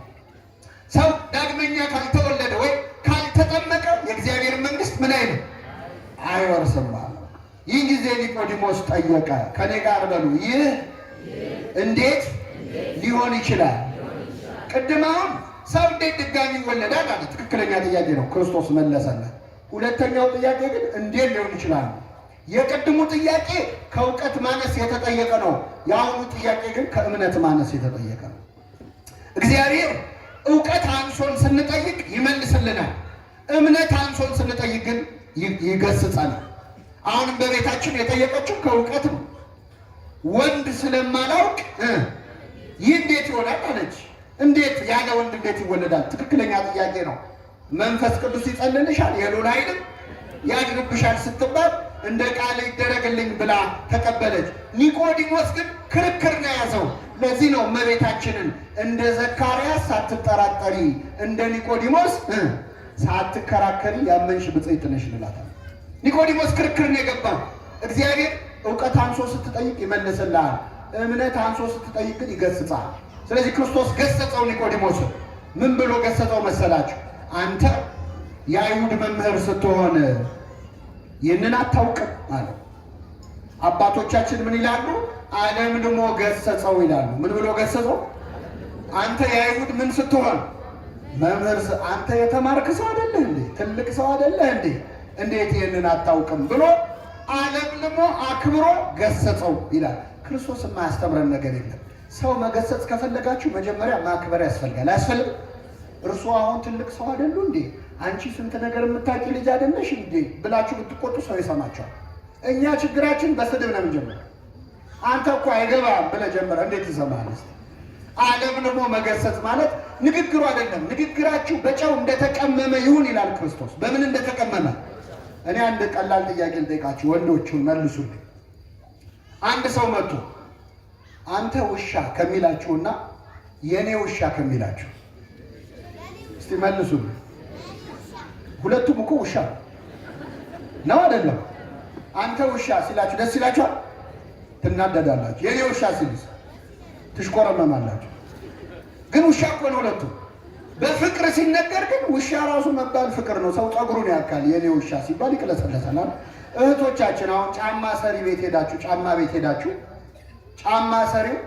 [SPEAKER 2] ሰው ዳግመኛ ካልተወለደ ወይ ካልተጠመቀ የእግዚአብሔር መንግስት ምን አይነት አይወርስም። ይህ ጊዜ ኒቆዲሞስ ጠየቀ። ከኔ ጋር በሉ፣ ይህ እንዴት ሊሆን ይችላል? ቅድማውን ሰው እንዴት ድጋሚ ይወለዳል አለ። ትክክለኛ ጥያቄ ነው፣ ክርስቶስ መለሰለት። ሁለተኛው ጥያቄ ግን እንዴት ሊሆን ይችላል? የቅድሙ ጥያቄ ከእውቀት ማነስ የተጠየቀ ነው። የአሁኑ ጥያቄ ግን ከእምነት ማነስ የተጠየቀ ነው። እግዚአብሔር እውቀት አንሶን ስንጠይቅ ይመልስልናል። እምነት አንሶን ስንጠይቅ ግን ይገስጸናል። አሁንም በቤታችን የጠየቀችው ከእውቀት ነው። ወንድ ስለማላውቅ ይህ እንዴት ይሆናል አለች። እንዴት ያለ ወንድ እንዴት ይወለዳል? ትክክለኛ ጥያቄ ነው። መንፈስ ቅዱስ ይጸልልሻል፣ የሉል ኃይልም ያድርብሻል ስትባል እንደ ቃል ይደረግልኝ ብላ ተቀበለች። ኒቆዲሞስ ግን ክርክር ነው ያዘው። ለዚህ ነው እመቤታችንን እንደ ዘካርያስ ሳትጠራጠሪ እንደ ኒቆዲሞስ ሳትከራከሪ ያመንሽ ብፅዕት ነሽ እንላታለን። ኒቆዲሞስ ክርክር ነው የገባው። እግዚአብሔር እውቀት አንሶ ስትጠይቅ ይመልስልሃል፣ እምነት አንሶ ስትጠይቅ ግን ይገስጻል። ስለዚህ ክርስቶስ ገሰጸው ኒቆዲሞስን። ምን ብሎ ገሰጸው መሰላችሁ? አንተ የአይሁድ መምህር ስትሆን ይህንን አታውቅም አለ። አባቶቻችን ምን ይላሉ? አለምልሞ ገሰጸው ይላሉ። ምን ብሎ ገሰጸው? አንተ የአይሁድ ምን ስትሆን መምህር፣ አንተ የተማርክ ሰው አይደለህ እንዴ? ትልቅ ሰው አይደለህ እንዴ? እንዴት ይህንን አታውቅም ብሎ አለምልሞ አክብሮ ገሰጸው ይላል። ክርስቶስ የማያስተምረን ነገር የለም። ሰው መገሰጽ ከፈለጋችሁ መጀመሪያ ማክበር ያስፈልጋል። አያስፈልግም? እርሱ አሁን ትልቅ ሰው አይደሉ እንዴ? አንቺ ስንት ነገር የምታውቂ ልጅ አይደለሽ እንዴ ብላችሁ ብትቆጡ ሰው ይሰማቸዋል። እኛ ችግራችን በስድብ ነው የምንጀምረው። አንተ እኮ አይገባም ብለህ ጀምረህ እንዴት ይሰማል? አለምልሞ መገሰጽ ማለት ንግግሩ አይደለም። ንግግራችሁ በጨው እንደተቀመመ ይሁን ይላል ክርስቶስ። በምን እንደተቀመመ? እኔ አንድ ቀላል ጥያቄ ልጠይቃችሁ፣ ወንዶቹን መልሱልኝ። አንድ ሰው መጥቶ አንተ ውሻ ከሚላችሁና የኔ ውሻ ከሚላችሁ እስቲ መልሱልኝ። ሁለቱም እኮ ውሻ ነው አይደለም? አንተ ውሻ ሲላችሁ ደስ ይላችኋል? ትናደዳላችሁ። የኔ ውሻ ሲልስ ትሽኮረመማላችሁ። ግን ውሻ እኮ ነው ሁለቱም። በፍቅር ሲነገር ግን ውሻ ራሱ መባል ፍቅር ነው። ሰው ፀጉሩን ያካል የኔ ውሻ ሲባል ይቅለሰለሰናል። እህቶቻችን አሁን ጫማ ሰሪ ቤት ሄዳችሁ ጫማ ቤት ሄዳችሁ ጫማ ሰሪው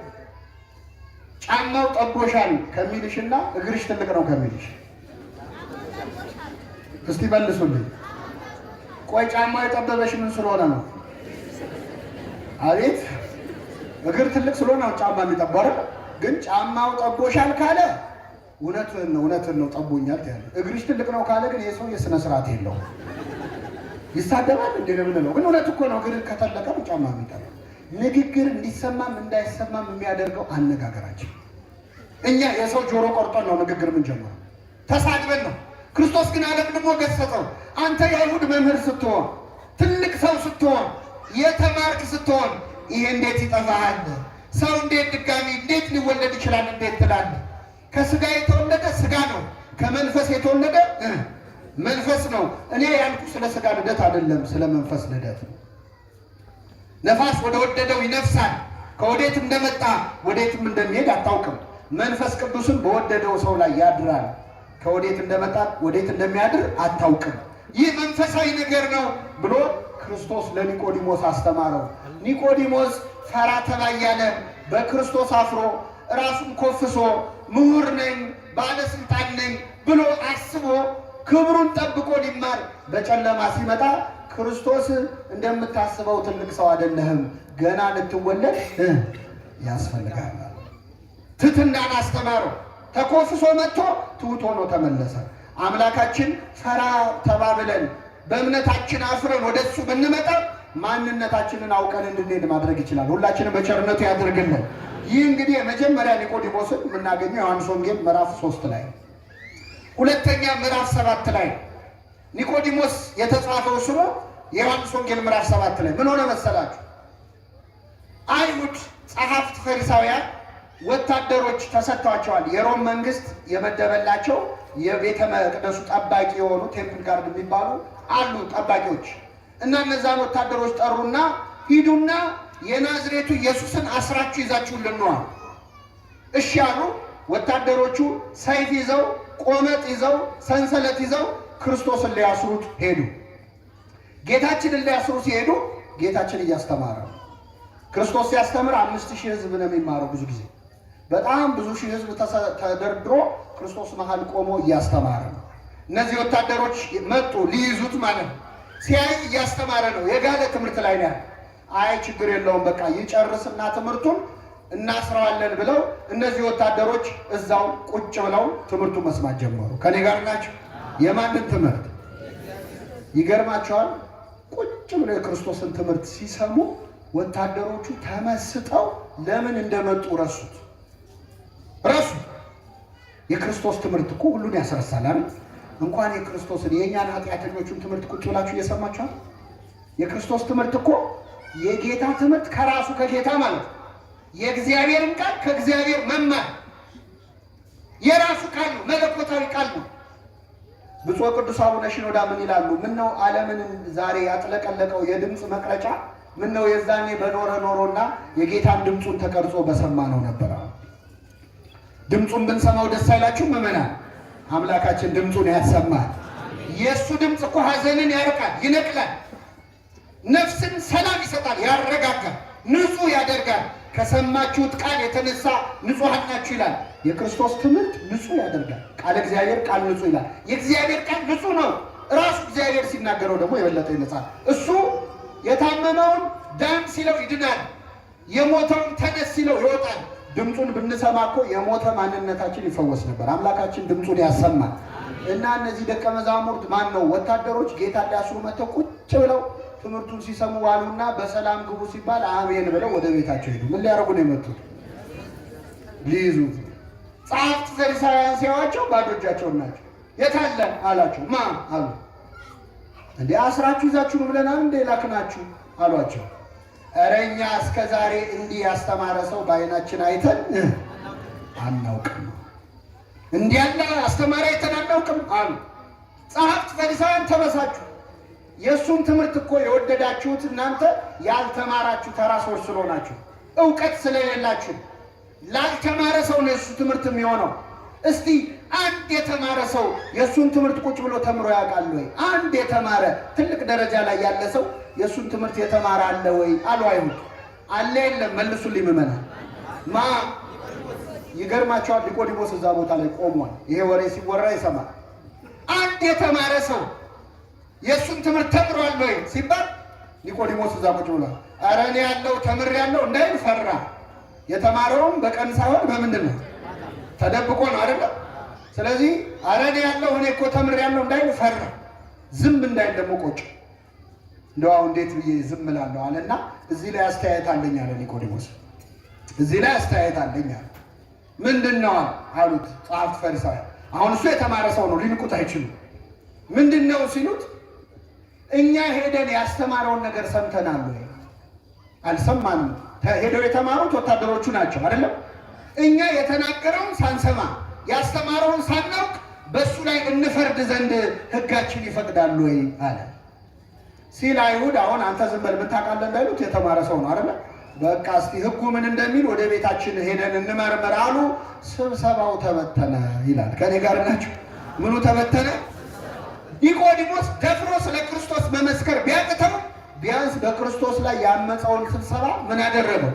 [SPEAKER 2] ጫማው ጠቦሻል ከሚልሽና እግርሽ ትልቅ ነው ከሚልሽ እስቲ መልሱልኝ። ቆይ ጫማው የጠበበሽ ምን ስለሆነ ነው? አቤት እግር ትልቅ ስለሆነ ነው ጫማ የሚጠባው። ግን ጫማው ጠቦሻል ካለ እውነትን ነው ጠቦኛል ያለ። እግርሽ ትልቅ ነው ካለ ግን የሰው የሥነ ስርዓት የለውም። ይሳደባል እንደ ነው። ግን እውነት እኮ ነው። እግር ከተለቀ ጫማ የሚጠባ። ንግግር እንዲሰማም እንዳይሰማም የሚያደርገው አነጋገራችን። እኛ የሰው ጆሮ ቆርጠን ነው ንግግር የምንጀምረው፣ ተሳድበን ነው። ክርስቶስ ግን አለምልሞ ገሰጸው። አንተ የአይሁድ መምህር ስትሆን፣ ትልቅ ሰው ስትሆን፣ የተማርክ ስትሆን ይሄ እንዴት ይጠፋሃል? ሰው እንዴት ድጋሚ እንዴት ሊወለድ ይችላል? እንዴት ትላለህ? ከስጋ የተወለደ ስጋ ነው፣ ከመንፈስ የተወለደ መንፈስ ነው። እኔ ያልኩ ስለ ስጋ ልደት አይደለም፣ ስለ መንፈስ ልደት ነው። ነፋስ ወደ ወደደው ይነፍሳል። ከወዴት እንደመጣ ወዴትም እንደሚሄድ አታውቅም። መንፈስ ቅዱስም በወደደው ሰው ላይ ያድራል። ከወዴት እንደመጣ ወዴት እንደሚያድር አታውቅም። ይህ መንፈሳዊ ነገር ነው ብሎ ክርስቶስ ለኒቆዲሞስ አስተማረው። ኒቆዲሞስ ፈራ ተባ እያለ በክርስቶስ አፍሮ ራሱን ኮፍሶ ምሁር ነኝ ባለስልጣን ነኝ ብሎ አስቦ ክብሩን ጠብቆ ሊማር በጨለማ ሲመጣ ክርስቶስ እንደምታስበው ትልቅ ሰው አይደለህም፣ ገና ልትወለድ ያስፈልጋል። ትሕትናን አስተማረው።
[SPEAKER 1] ተኮፍሶ መጥቶ ትሑት ሆኖ ተመለሰ። አምላካችን ፈራ ተባብለን በእምነታችን አፍረን ወደሱ ብንመጣ ማንነታችንን አውቀን እንድንሄድ ማድረግ ይችላል። ሁላችንም በቸርነቱ ያድርግልን። ይህ እንግዲህ የመጀመሪያ ኒቆዲሞስን የምናገኘው ዮሐንስ ወንጌል ምዕራፍ 3 ላይ፣ ሁለተኛ ምዕራፍ 7 ላይ ኒቆዲሞስ የተጻፈው ስሙ የዮሐንስ ወንጌል ምዕራፍ 7 ላይ ምን ሆነ መሰላችሁ? አይሁድ ጸሐፍት ፈሪሳውያን ወታደሮች ተሰጥቷቸዋል። የሮም መንግስት የመደበላቸው የቤተ መቅደሱ ጠባቂ የሆኑ ቴምፕል ጋርድ የሚባሉ አሉ ጠባቂዎች እና እነዛን ወታደሮች ጠሩና ሂዱና የናዝሬቱ ኢየሱስን አስራችሁ ይዛችሁልን ነው። እሺ አሉ። ወታደሮቹ ሰይፍ ይዘው ቆመጥ ይዘው ሰንሰለት ይዘው ክርስቶስን ሊያስሩት ሄዱ። ጌታችንን ሊያስሩት ሲሄዱ ጌታችን እያስተማረ ነው። ክርስቶስ ሲያስተምር 5000 ህዝብ ነው የሚማረው። ብዙ ጊዜ በጣም ብዙ ሺህ ህዝብ ተደርድሮ ክርስቶስ መሃል ቆሞ እያስተማረ ነው። እነዚህ ወታደሮች መጡ ሊይዙት ማለት ነው። ሲያይ እያስተማረ ነው። የጋለ ትምህርት ላይ ነው። አይ ችግር የለውም በቃ ይጨርስና ትምህርቱን እናስረዋለን ብለው እነዚህ ወታደሮች እዛው ቁጭ ብለው ትምህርቱን መስማት ጀመሩ። ከኔ ጋር ናቸው። የማንን ትምህርት? ይገርማቸዋል። ቁጭ ብለው የክርስቶስን ትምህርት ሲሰሙ ወታደሮቹ ተመስጠው ለምን እንደመጡ ረሱት። የክርስቶስ ትምህርት እኮ ሁሉን ያስረሳል አይደል? እንኳን የክርስቶስን የእኛን ኃጢአተኞቹን ትምህርት ቁጭ ብላችሁ እየሰማችኋል። የክርስቶስ ትምህርት እኮ የጌታ ትምህርት ከራሱ ከጌታ ማለት የእግዚአብሔርን ቃል ከእግዚአብሔር መማር የራሱ ቃል ነው፣ መለኮታዊ ቃል ነው። ብፁዕ ቅዱስ አቡነ ሽኖዳ ምን ይላሉ? ምነው ዓለምን ዛሬ ያጥለቀለቀው የድምፅ መቅረጫ ምነው የዛኔ በኖረ ኖሮና የጌታን ድምፁን ተቀርጾ በሰማ ነው ነበር። ድምፁን ብንሰማው ደስ አይላችሁ ምዕመናን? አምላካችን ድምፁን ያሰማል። የእሱ ድምፅ እኮ ሐዘንን ያርቃል፣ ይነቅላል፣ ነፍስን ሰላም ይሰጣል፣ ያረጋጋል፣ ንጹህ ያደርጋል። ከሰማችሁት ቃል የተነሳ ንጹሐን ናችሁ ይላል። የክርስቶስ ትምህርት ንጹህ ያደርጋል። ቃል እግዚአብሔር ቃል ንጹህ ይላል። የእግዚአብሔር ቃል ንጹህ ነው። ራሱ እግዚአብሔር ሲናገረው ደግሞ የበለጠ ይነጻል። እሱ የታመመውን ዳን ሲለው ይድናል፣ የሞተውን ተነስ ሲለው ይወጣል። ድምፁን ብንሰማ እኮ የሞተ ማንነታችን ይፈወስ ነበር። አምላካችን ድምፁን ያሰማል። እና እነዚህ ደቀ መዛሙርት ማን ነው ወታደሮች ጌታ ሊያስሩ መጥተው ቁጭ ብለው ትምህርቱን ሲሰሙ ዋሉና በሰላም ግቡ ሲባል አሜን ብለው ወደ ቤታቸው ሄዱ። ምን ሊያደርጉ ነው የመጡት? ሊይዙት። ጸሐፍት ፈሪሳውያን ሲያዩአቸው ባዶ እጃቸውን ናቸው። የት አለ አላቸው። ማ አሉ። እንዴ አስራችሁ ይዛችሁ ነው ብለናል እንዴ ላክናችሁ አሏቸው። ኧረ እኛ እስከ ዛሬ እንዲህ ያስተማረ ሰው በዓይናችን አይተን አናውቅም፣ እንዲህ ያለ አስተማሪ አይተን አናውቅም አሉ። ጸሐፍት ፈሪሳውያን ተበሳጩ። የእሱን ትምህርት እኮ የወደዳችሁት እናንተ ያልተማራችሁ ተራ ሰዎች ስለሆናችሁ፣ እውቀት ስለሌላችሁ። ላልተማረ ሰው ነው የእሱ ትምህርት የሚሆነው። እስቲ አንድ የተማረ ሰው የእሱን ትምህርት ቁጭ ብሎ ተምሮ ያውቃል ወይ? አንድ የተማረ ትልቅ ደረጃ ላይ ያለ ሰው የእሱን ትምህርት የተማረ አለ ወይ አሉ አይሁድ። አለ የለም? መልሱልኝ ምዕመናን። ማ ይገርማቸዋል። ኒቆዲሞስ እዛ ቦታ ላይ ቆሟል። ይሄ ወሬ ሲወራ ይሰማል። አንድ የተማረ ሰው የእሱን ትምህርት ተምሯል ወይ ሲባል ኒቆዲሞስ እዛ ቁጭ ብሏል። ኧረ እኔ ያለው ተምር ያለው እንዳይል ፈራ። የተማረውም በቀን ሳይሆን በምንድን ነው? ተደብቆ ነው አይደለም? ስለዚህ ኧረ እኔ ያለው እኔ እኮ ተምር ያለው እንዳይል ፈራ። ዝም እንዳይል ደግሞ ቆጭ። እንደው አሁን እንዴት ብዬ ዝም እላለሁ አለና እዚህ ላይ አስተያየት አለኝ አለ ኒቆዲሞስ። እዚህ ላይ አስተያየት አለኝ አለ። ምንድን ነው አሉት ጸሐፍት ፈሪሳውያን። አሁን እሱ የተማረ ሰው ነው፣ ሊንቁት አይችሉም። ምንድን ነው ሲሉት እኛ ሄደን ያስተማረውን ነገር ሰምተናል ወይ? አልሰማንም። ሄደው የተማሩት ወታደሮቹ ናቸው አይደለም? እኛ የተናገረውን ሳንሰማ ያስተማረውን ሳናውቅ በእሱ ላይ እንፈርድ ዘንድ ሕጋችን ይፈቅዳል ወይ አለ ሲል አይሁድ አሁን አንተ ዝም በል የምታውቃለህ እንዳይሉት የተማረ ሰው ነው አይደለ? በቃ እስቲ ሕጉ ምን እንደሚል ወደ ቤታችን ሄደን እንመርመር አሉ። ስብሰባው ተበተነ ይላል። ከኔ ጋር ናቸው። ምኑ ተበተነ? ኒቆዲሞስ ደፍሮ ስለ ክርስቶስ መመስከር ቢያቅተው ቢያንስ በክርስቶስ ላይ ያመፀውን ስብሰባ ምን አደረገው?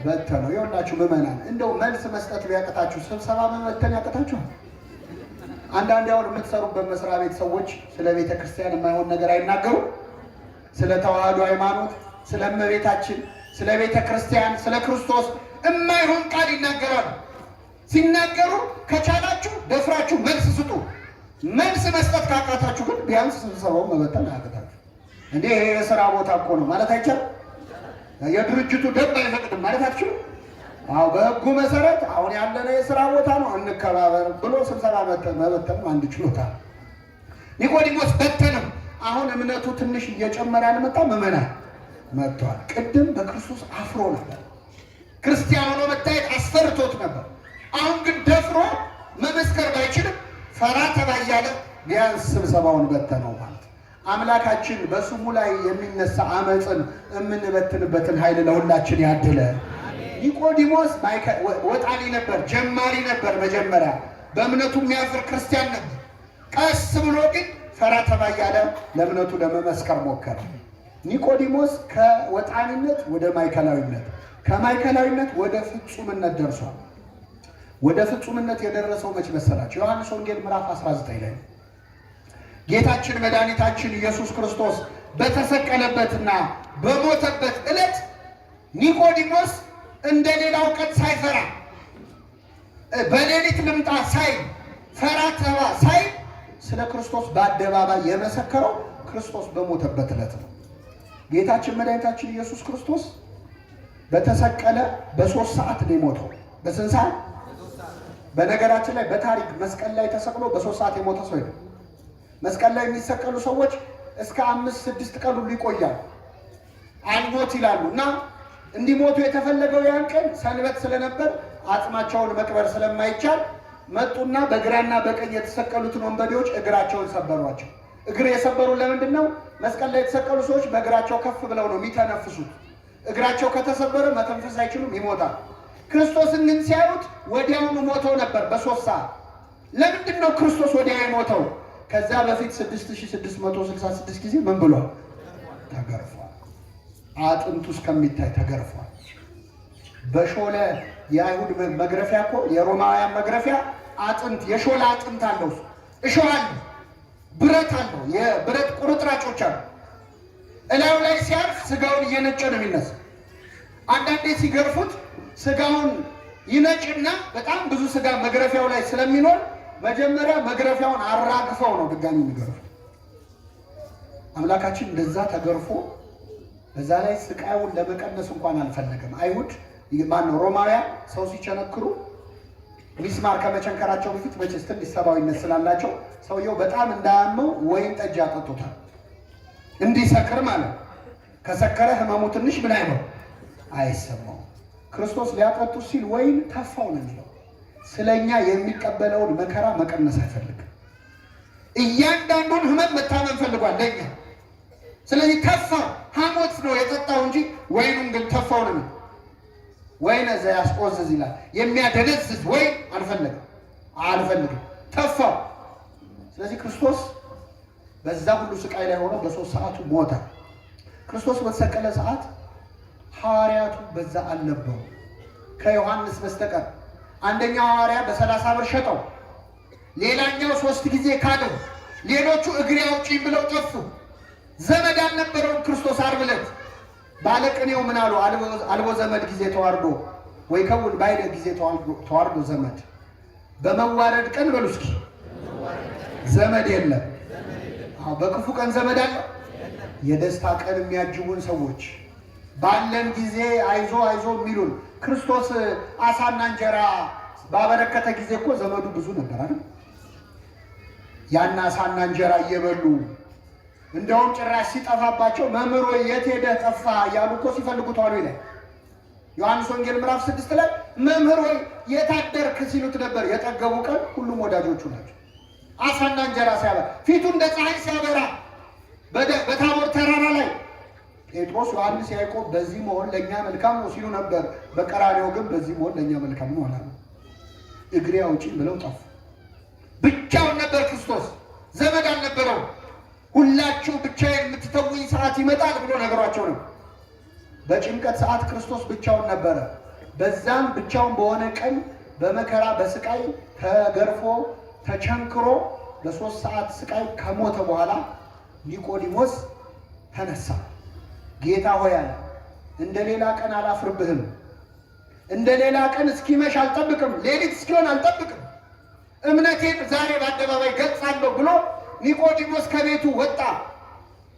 [SPEAKER 1] በተነው። ይኸውላችሁ ምዕመናን፣ እንደው መልስ መስጠት ቢያቅታችሁ ስብሰባ መበተን ያቅታችሁ? አንዳንድ አሁን የምትሰሩበት መስሪያ ቤት ሰዎች ስለ ቤተ ክርስቲያን የማይሆን ነገር አይናገሩ? ስለ ተዋህዶ ሃይማኖት፣ ስለ እመቤታችን፣ ስለ ቤተ ክርስቲያን፣ ስለ ክርስቶስ የማይሆን ቃል ይናገራሉ። ሲናገሩ ከቻላችሁ ደፍራችሁ መልስ ስጡ። መልስ መስጠት ካቃታችሁ ግን ቢያንስ ስብሰባውን መበተን አያቅታችሁ። እንዴ ይሄ የሥራ ቦታ እኮ ነው ማለት አይቻልም። የድርጅቱ ደንብ አይፈቅድም ማለት አትችሉ። አዎ በሕጉ መሰረት አሁን ያለነው የሥራ ቦታ ነው እንከባበር ብሎ ስብሰባ መበተን አንድ ችሎታ። ኒቆዲሞስ በተንም። አሁን እምነቱ ትንሽ እየጨመረ ያልመጣ ምዕመናን መጥቷል። ቅድም በክርስቶስ አፍሮ ነበር። ክርስቲያን ሆኖ መታየት አስፈርቶት ነበር። አሁን ግን ደፍሮ መመስከር ባይችልም ፈራ ተባ እያለ ቢያንስ ስብሰባውን በተነው ማለት። አምላካችን በስሙ ላይ የሚነሳ አመፅን የምንበትንበትን ኃይል ለሁላችን ያድለ። ኒቆዲሞስ ወጣኒ ነበር፣ ጀማሪ ነበር። መጀመሪያ በእምነቱ የሚያፍር ክርስቲያን ነበር። ቀስ ብሎ ግን ፈራ ተባ እያለ ለእምነቱ ለመመስከር ሞከረ። ኒቆዲሞስ ከወጣኒነት ወደ ማዕከላዊነት፣ ከማዕከላዊነት ወደ ፍጹምነት ደርሷል። ወደ ፍጹምነት የደረሰው መች መሰላችሁ? ዮሐንስ ወንጌል ምዕራፍ 19 ላይ ጌታችን መድኃኒታችን ኢየሱስ ክርስቶስ በተሰቀለበትና በሞተበት ዕለት ኒቆዲሞስ እንደ ሌላው ቀን ሳይፈራ በሌሊት ልምጣ ሳይ ፈራ ተባ ሳይ ስለ ክርስቶስ በአደባባይ የመሰከረው ክርስቶስ በሞተበት ዕለት ነው። ጌታችን መድኃኒታችን ኢየሱስ ክርስቶስ በተሰቀለ በ3 ሰዓት ነው የሞተው። በስንት ሰዓት? በነገራችን ላይ በታሪክ መስቀል ላይ ተሰቅሎ በ3 ሰዓት የሞተ ሰው ነው። መስቀል ላይ የሚሰቀሉ ሰዎች እስከ 5-6 ቀን ሁሉ ይቆያሉ፣ አልሞት ይላሉ። እና እንዲሞቱ የተፈለገው ያን ቀን ሰንበት ስለነበር አጽማቸውን መቅበር ስለማይቻል መጡና በግራና በቀኝ የተሰቀሉትን ወንበዴዎች እግራቸውን ሰበሯቸው። እግር የሰበሩ ለምንድን ነው? መስቀል ላይ የተሰቀሉ ሰዎች በእግራቸው ከፍ ብለው ነው የሚተነፍሱት። እግራቸው ከተሰበረ መተንፈስ አይችሉም፣ ይሞታል። ክርስቶስን ግን ሲያዩት ወዲያውኑ ሞቶ ነበር በ3 ሰዓት። ለምንድን ነው ክርስቶስ ወዲያው የሞተው? ከዛ በፊት 6666 ጊዜ ምን ብሏል? ተገርፏል። አጥንቱ እስከሚታይ ተገርፏል። በሾለ የአይሁድ መግረፊያ እኮ የሮማውያን መግረፊያ አጥንት የሾለ አጥንት አለው፣ እሾህ አለ፣ ብረት አለው፣ የብረት ቁርጥራጮች አሉ። እላዩ ላይ ሲያርፍ ስጋውን እየነጨ ነው የሚነሳ። አንዳንዴ ሲገርፉት ስጋውን ይነጭና በጣም ብዙ ስጋ መግረፊያው ላይ ስለሚኖር መጀመሪያ መግረፊያውን አራግፈው ነው ድጋሚ የሚገርፉት። አምላካችን እንደዛ ተገርፎ በዛ ላይ ስቃዩን ለመቀነስ እንኳን አልፈለገም። አይሁድ ማነው ሮማውያን ሰው ሲቸነክሩ ሚስማር ከመቸንከራቸው በፊት መቼስ ትንሽ ሰብአዊነት ስላላቸው ሰውየው በጣም እንዳያመው ወይን ጠጅ ያጠጡታል እንዲሰክር ማለት። ከሰከረ ህመሙ ትንሽ ምን አይነው አይሰማው። ክርስቶስ ሊያጠጡ ሲል ወይን ተፋው ነው የሚለው። ስለኛ የሚቀበለውን መከራ መቀነስ አይፈልግም። እያንዳንዱን ህመም መታመን ፈልጓል ለኛ። ስለዚህ ተፋው። ሐሞት ነው የጠጣው እንጂ ወይኑን ግን ተፋው ነው። ወይነ ዘያስቆዝዝ ይላል። የሚያደነዝዝ ወይን አልፈልግም ተፋው። ስለዚህ ክርስቶስ በዛ ሁሉ ስቃይ ላይ ሆኖ በ3 ሰዓቱ ሞተ። ክርስቶስ በተሰቀለ ሰዓት ሐዋርያቱ በዛ አልነበሩ ከዮሐንስ በስተቀር። አንደኛው ሐዋርያ በ30 ብር ሸጠው፣ ሌላኛው 3 ጊዜ ካደው፣ ሌሎቹ እግሬ አውጪኝ ብለው ጠፉ። ዘመድ አልነበረውም ክርስቶስ ዓርብ ዕለት። ባለቅኔው ምን አሉ? አልቦ ዘመድ ጊዜ ተዋርዶ ወይ ከውን ባይደ ጊዜ ተዋርዶ ዘመድ። በመዋረድ ቀን በሉ እስኪ ዘመድ የለም። በክፉ ቀን ዘመድ አለ። የደስታ ቀን የሚያጅቡን ሰዎች ባለን ጊዜ አይዞ የሚሉን። ክርስቶስ አሳና እንጀራ ባበረከተ ጊዜ እኮ ዘመዱ ብዙ ነበር አይደል? ያን አሳና እንጀራ እየበሉ እንደውም ጭራሽ ሲጠፋባቸው መምህር ሆይ የት ሄደህ ጠፋ እያሉ እኮ ሲፈልጉት ዋሉ ይላል ዮሐንስ ወንጌል ምዕራፍ 6 ላይ። መምህር ሆይ የት አደርክ ሲሉት ነበር። የጠገቡ ቀን ሁሉም ወዳጆቹ ናቸው። አሳና እንጀራ ሲያበራ ፊቱ እንደ ፀሐይ ሲያበራ በታቦር ተራራ ላይ ጴጥሮስ፣ ዮሐንስ፣ ያዕቆብ በዚህ መሆን ለእኛ መልካም ነው ሲሉ ነበር። በቀራንዮ ግን በዚህ መሆን ለእኛ መልካም ነው አላሉ። እግሬ አውጪኝ ብለው ጠፉ። ብቻውን ነበር ክርስቶስ፣ ዘመድ አልነበረው። ሁላችሁ ብቻዬን የምትተውኝ ሰዓት ይመጣል ብሎ ነግሯቸው ነው። በጭንቀት ሰዓት ክርስቶስ ብቻውን ነበረ። በዛም ብቻውን በሆነ ቀን በመከራ በስቃይ ተገርፎ ተቸንክሮ በ3 ሰዓት ስቃይ ከሞተ በኋላ ኒቆዲሞስ ተነሳ። ጌታ ሆይ አለ፣ እንደ ሌላ ቀን አላፍርብህም። እንደ ሌላ ቀን እስኪመሽ አልጠብቅም፣ ሌሊት እስኪሆን አልጠብቅም፣ እምነቴን ዛሬ በአደባባይ ገልጻለሁ ብሎ ኒቆዲሞስ ከቤቱ ወጣ።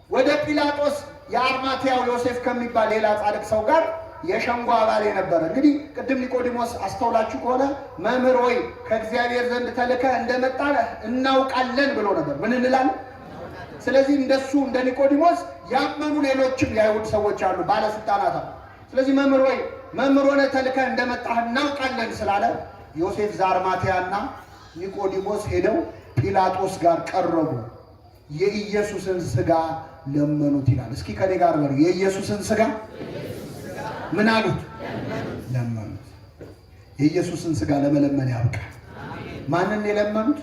[SPEAKER 1] ወደ ጲላጦስ የአርማትያው ዮሴፍ ከሚባል ሌላ ጻድቅ ሰው ጋር የሸንጎ አባል ነበረ። እንግዲህ ቅድም ኒቆዲሞስ አስተውላችሁ ከሆነ መምህር ወይ ከእግዚአብሔር ዘንድ ተልከ እንደመጣ እናውቃለን ብሎ ነበር። ምን እንላለን? ስለዚህ እንደሱ እንደ ኒቆዲሞስ ያመኑ ሌሎችም የአይሁድ ሰዎች አሉ፣ ባለስልጣናት አሉ። ስለዚህ መምህር ወይ መምህር ሆነ ተልከ እንደመጣህ እናውቃለን ስላለ ዮሴፍ ዘአርማትያና ኒቆዲሞስ ሄደው ጲላጦስ ጋር ቀረቡ። የኢየሱስን ሥጋ ለመኑት ይላል። እስኪ ከኔ ጋር በሉ፣ የኢየሱስን ሥጋ ምን አሉት? ለመኑት። የኢየሱስን ሥጋ ለመለመን ያብቃል። ማንን የለመኑት?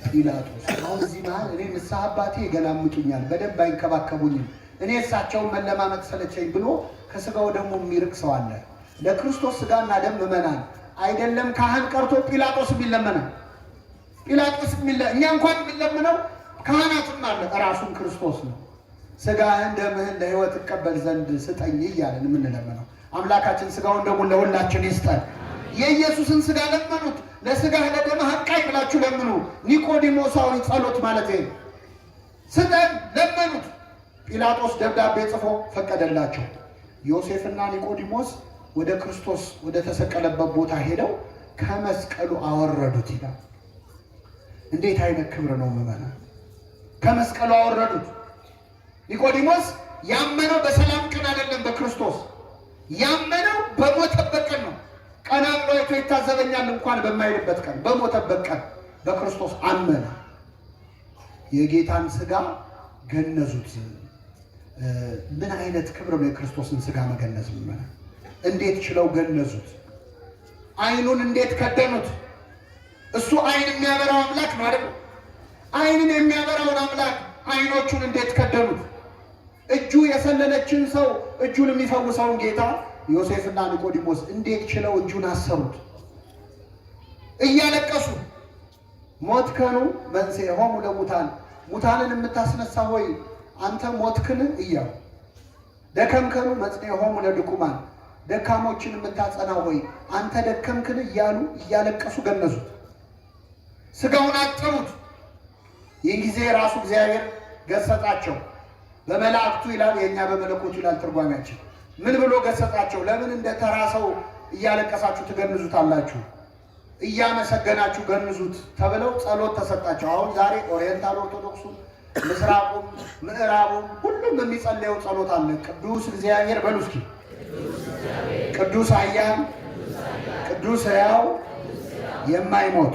[SPEAKER 1] ጲላጦስ። አሁን እዚህ መሀል እኔ ንስሐ አባቴ ይገላምጡኛል፣ በደንብ አይንከባከቡኝም፣ እኔ እሳቸውን መለማመጥ ሰለቸኝ ብሎ ከሥጋው ደግሞ የሚርቅ ሰው አለ። ለክርስቶስ ሥጋና ደም ምእመናን አይደለም ካህን ቀርቶ ጲላጦስ የሚለመናል። ጲላጦስ እኛ እንኳን የሚለምነው ካህናትም አለ፣ ራሱን ክርስቶስ ነው። ሥጋህን ደምህን ለሕይወት እቀበል ዘንድ ስጠኝ እያለን የምንለምነው አምላካችን ሥጋውን ደሙን ለሁላችን ይስጠን። የኢየሱስን ሥጋ ለመኑት። ለሥጋህ ለደምህ አብቃኝ ብላችሁ ለምኑ። ኒቆዲሞሳዊ ጸሎት ማለት ይሄ ስጠን ለመኑት። ጲላጦስ ደብዳቤ ጽፎ ፈቀደላቸው። ዮሴፍና ኒቆዲሞስ ወደ ክርስቶስ ወደ ተሰቀለበት ቦታ ሄደው ከመስቀሉ አወረዱት ይላል። እንዴት አይነት ክብር ነው ምዕመናን! ከመስቀሉ አወረዱት። ኒቆዲሞስ ያመነው በሰላም ቀን አይደለም፣ በክርስቶስ ያመነው በሞተበት ቀን ነው። ቀና ብሎ አይቶ ይታዘበኛል እንኳን በማይልበት ቀን፣ በሞተበት ቀን በክርስቶስ አመነ። የጌታን ሥጋ ገነዙት። ምን አይነት ክብር ነው የክርስቶስን ሥጋ መገነዝ! ምዕመናን እንዴት ችለው ገነዙት! ዓይኑን እንዴት ከደኑት! እሱ ዓይን የሚያበራው አምላክ ነው አይደል? ዓይንን የሚያበራውን አምላክ ዓይኖቹን እንዴት ከደኑት! እጁ የሰለለችን ሰው እጁን የሚፈውሰውን ጌታ ዮሴፍና ኒቆዲሞስ እንዴት ችለው እጁን አሰሩት! እያለቀሱ ሞትከኑ መንሥኤሆሙ ለሙታን፣ ሙታንን የምታስነሳ ሆይ አንተ ሞትክን እያሉ፣ ደከምከኑ መጽንዔሆሙ ለድኩማን፣ ደካሞችን የምታጸና ሆይ አንተ ደከምክን እያሉ እያለቀሱ ገነዙት። ሥጋውን አጠቡት። ይህ ጊዜ ራሱ እግዚአብሔር ገሰጣቸው። በመላእክቱ ይላል፣ የእኛ በመለኮቱ ይላል ትርጓሜያችን። ምን ብሎ ገሰጣቸው? ለምን እንደ ተራ ሰው እያለቀሳችሁ ትገንዙታላችሁ? እያመሰገናችሁ ገንዙት ተብለው ጸሎት ተሰጣቸው። አሁን ዛሬ ኦሪየንታል ኦርቶዶክሱ፣ ምስራቁም ምዕራቡም ሁሉም የሚጸለየው ጸሎት አለ። ቅዱስ እግዚአብሔር በሉ እስኪ፣ ቅዱስ ኃያል፣ ቅዱስ ሕያው፣ የማይሞት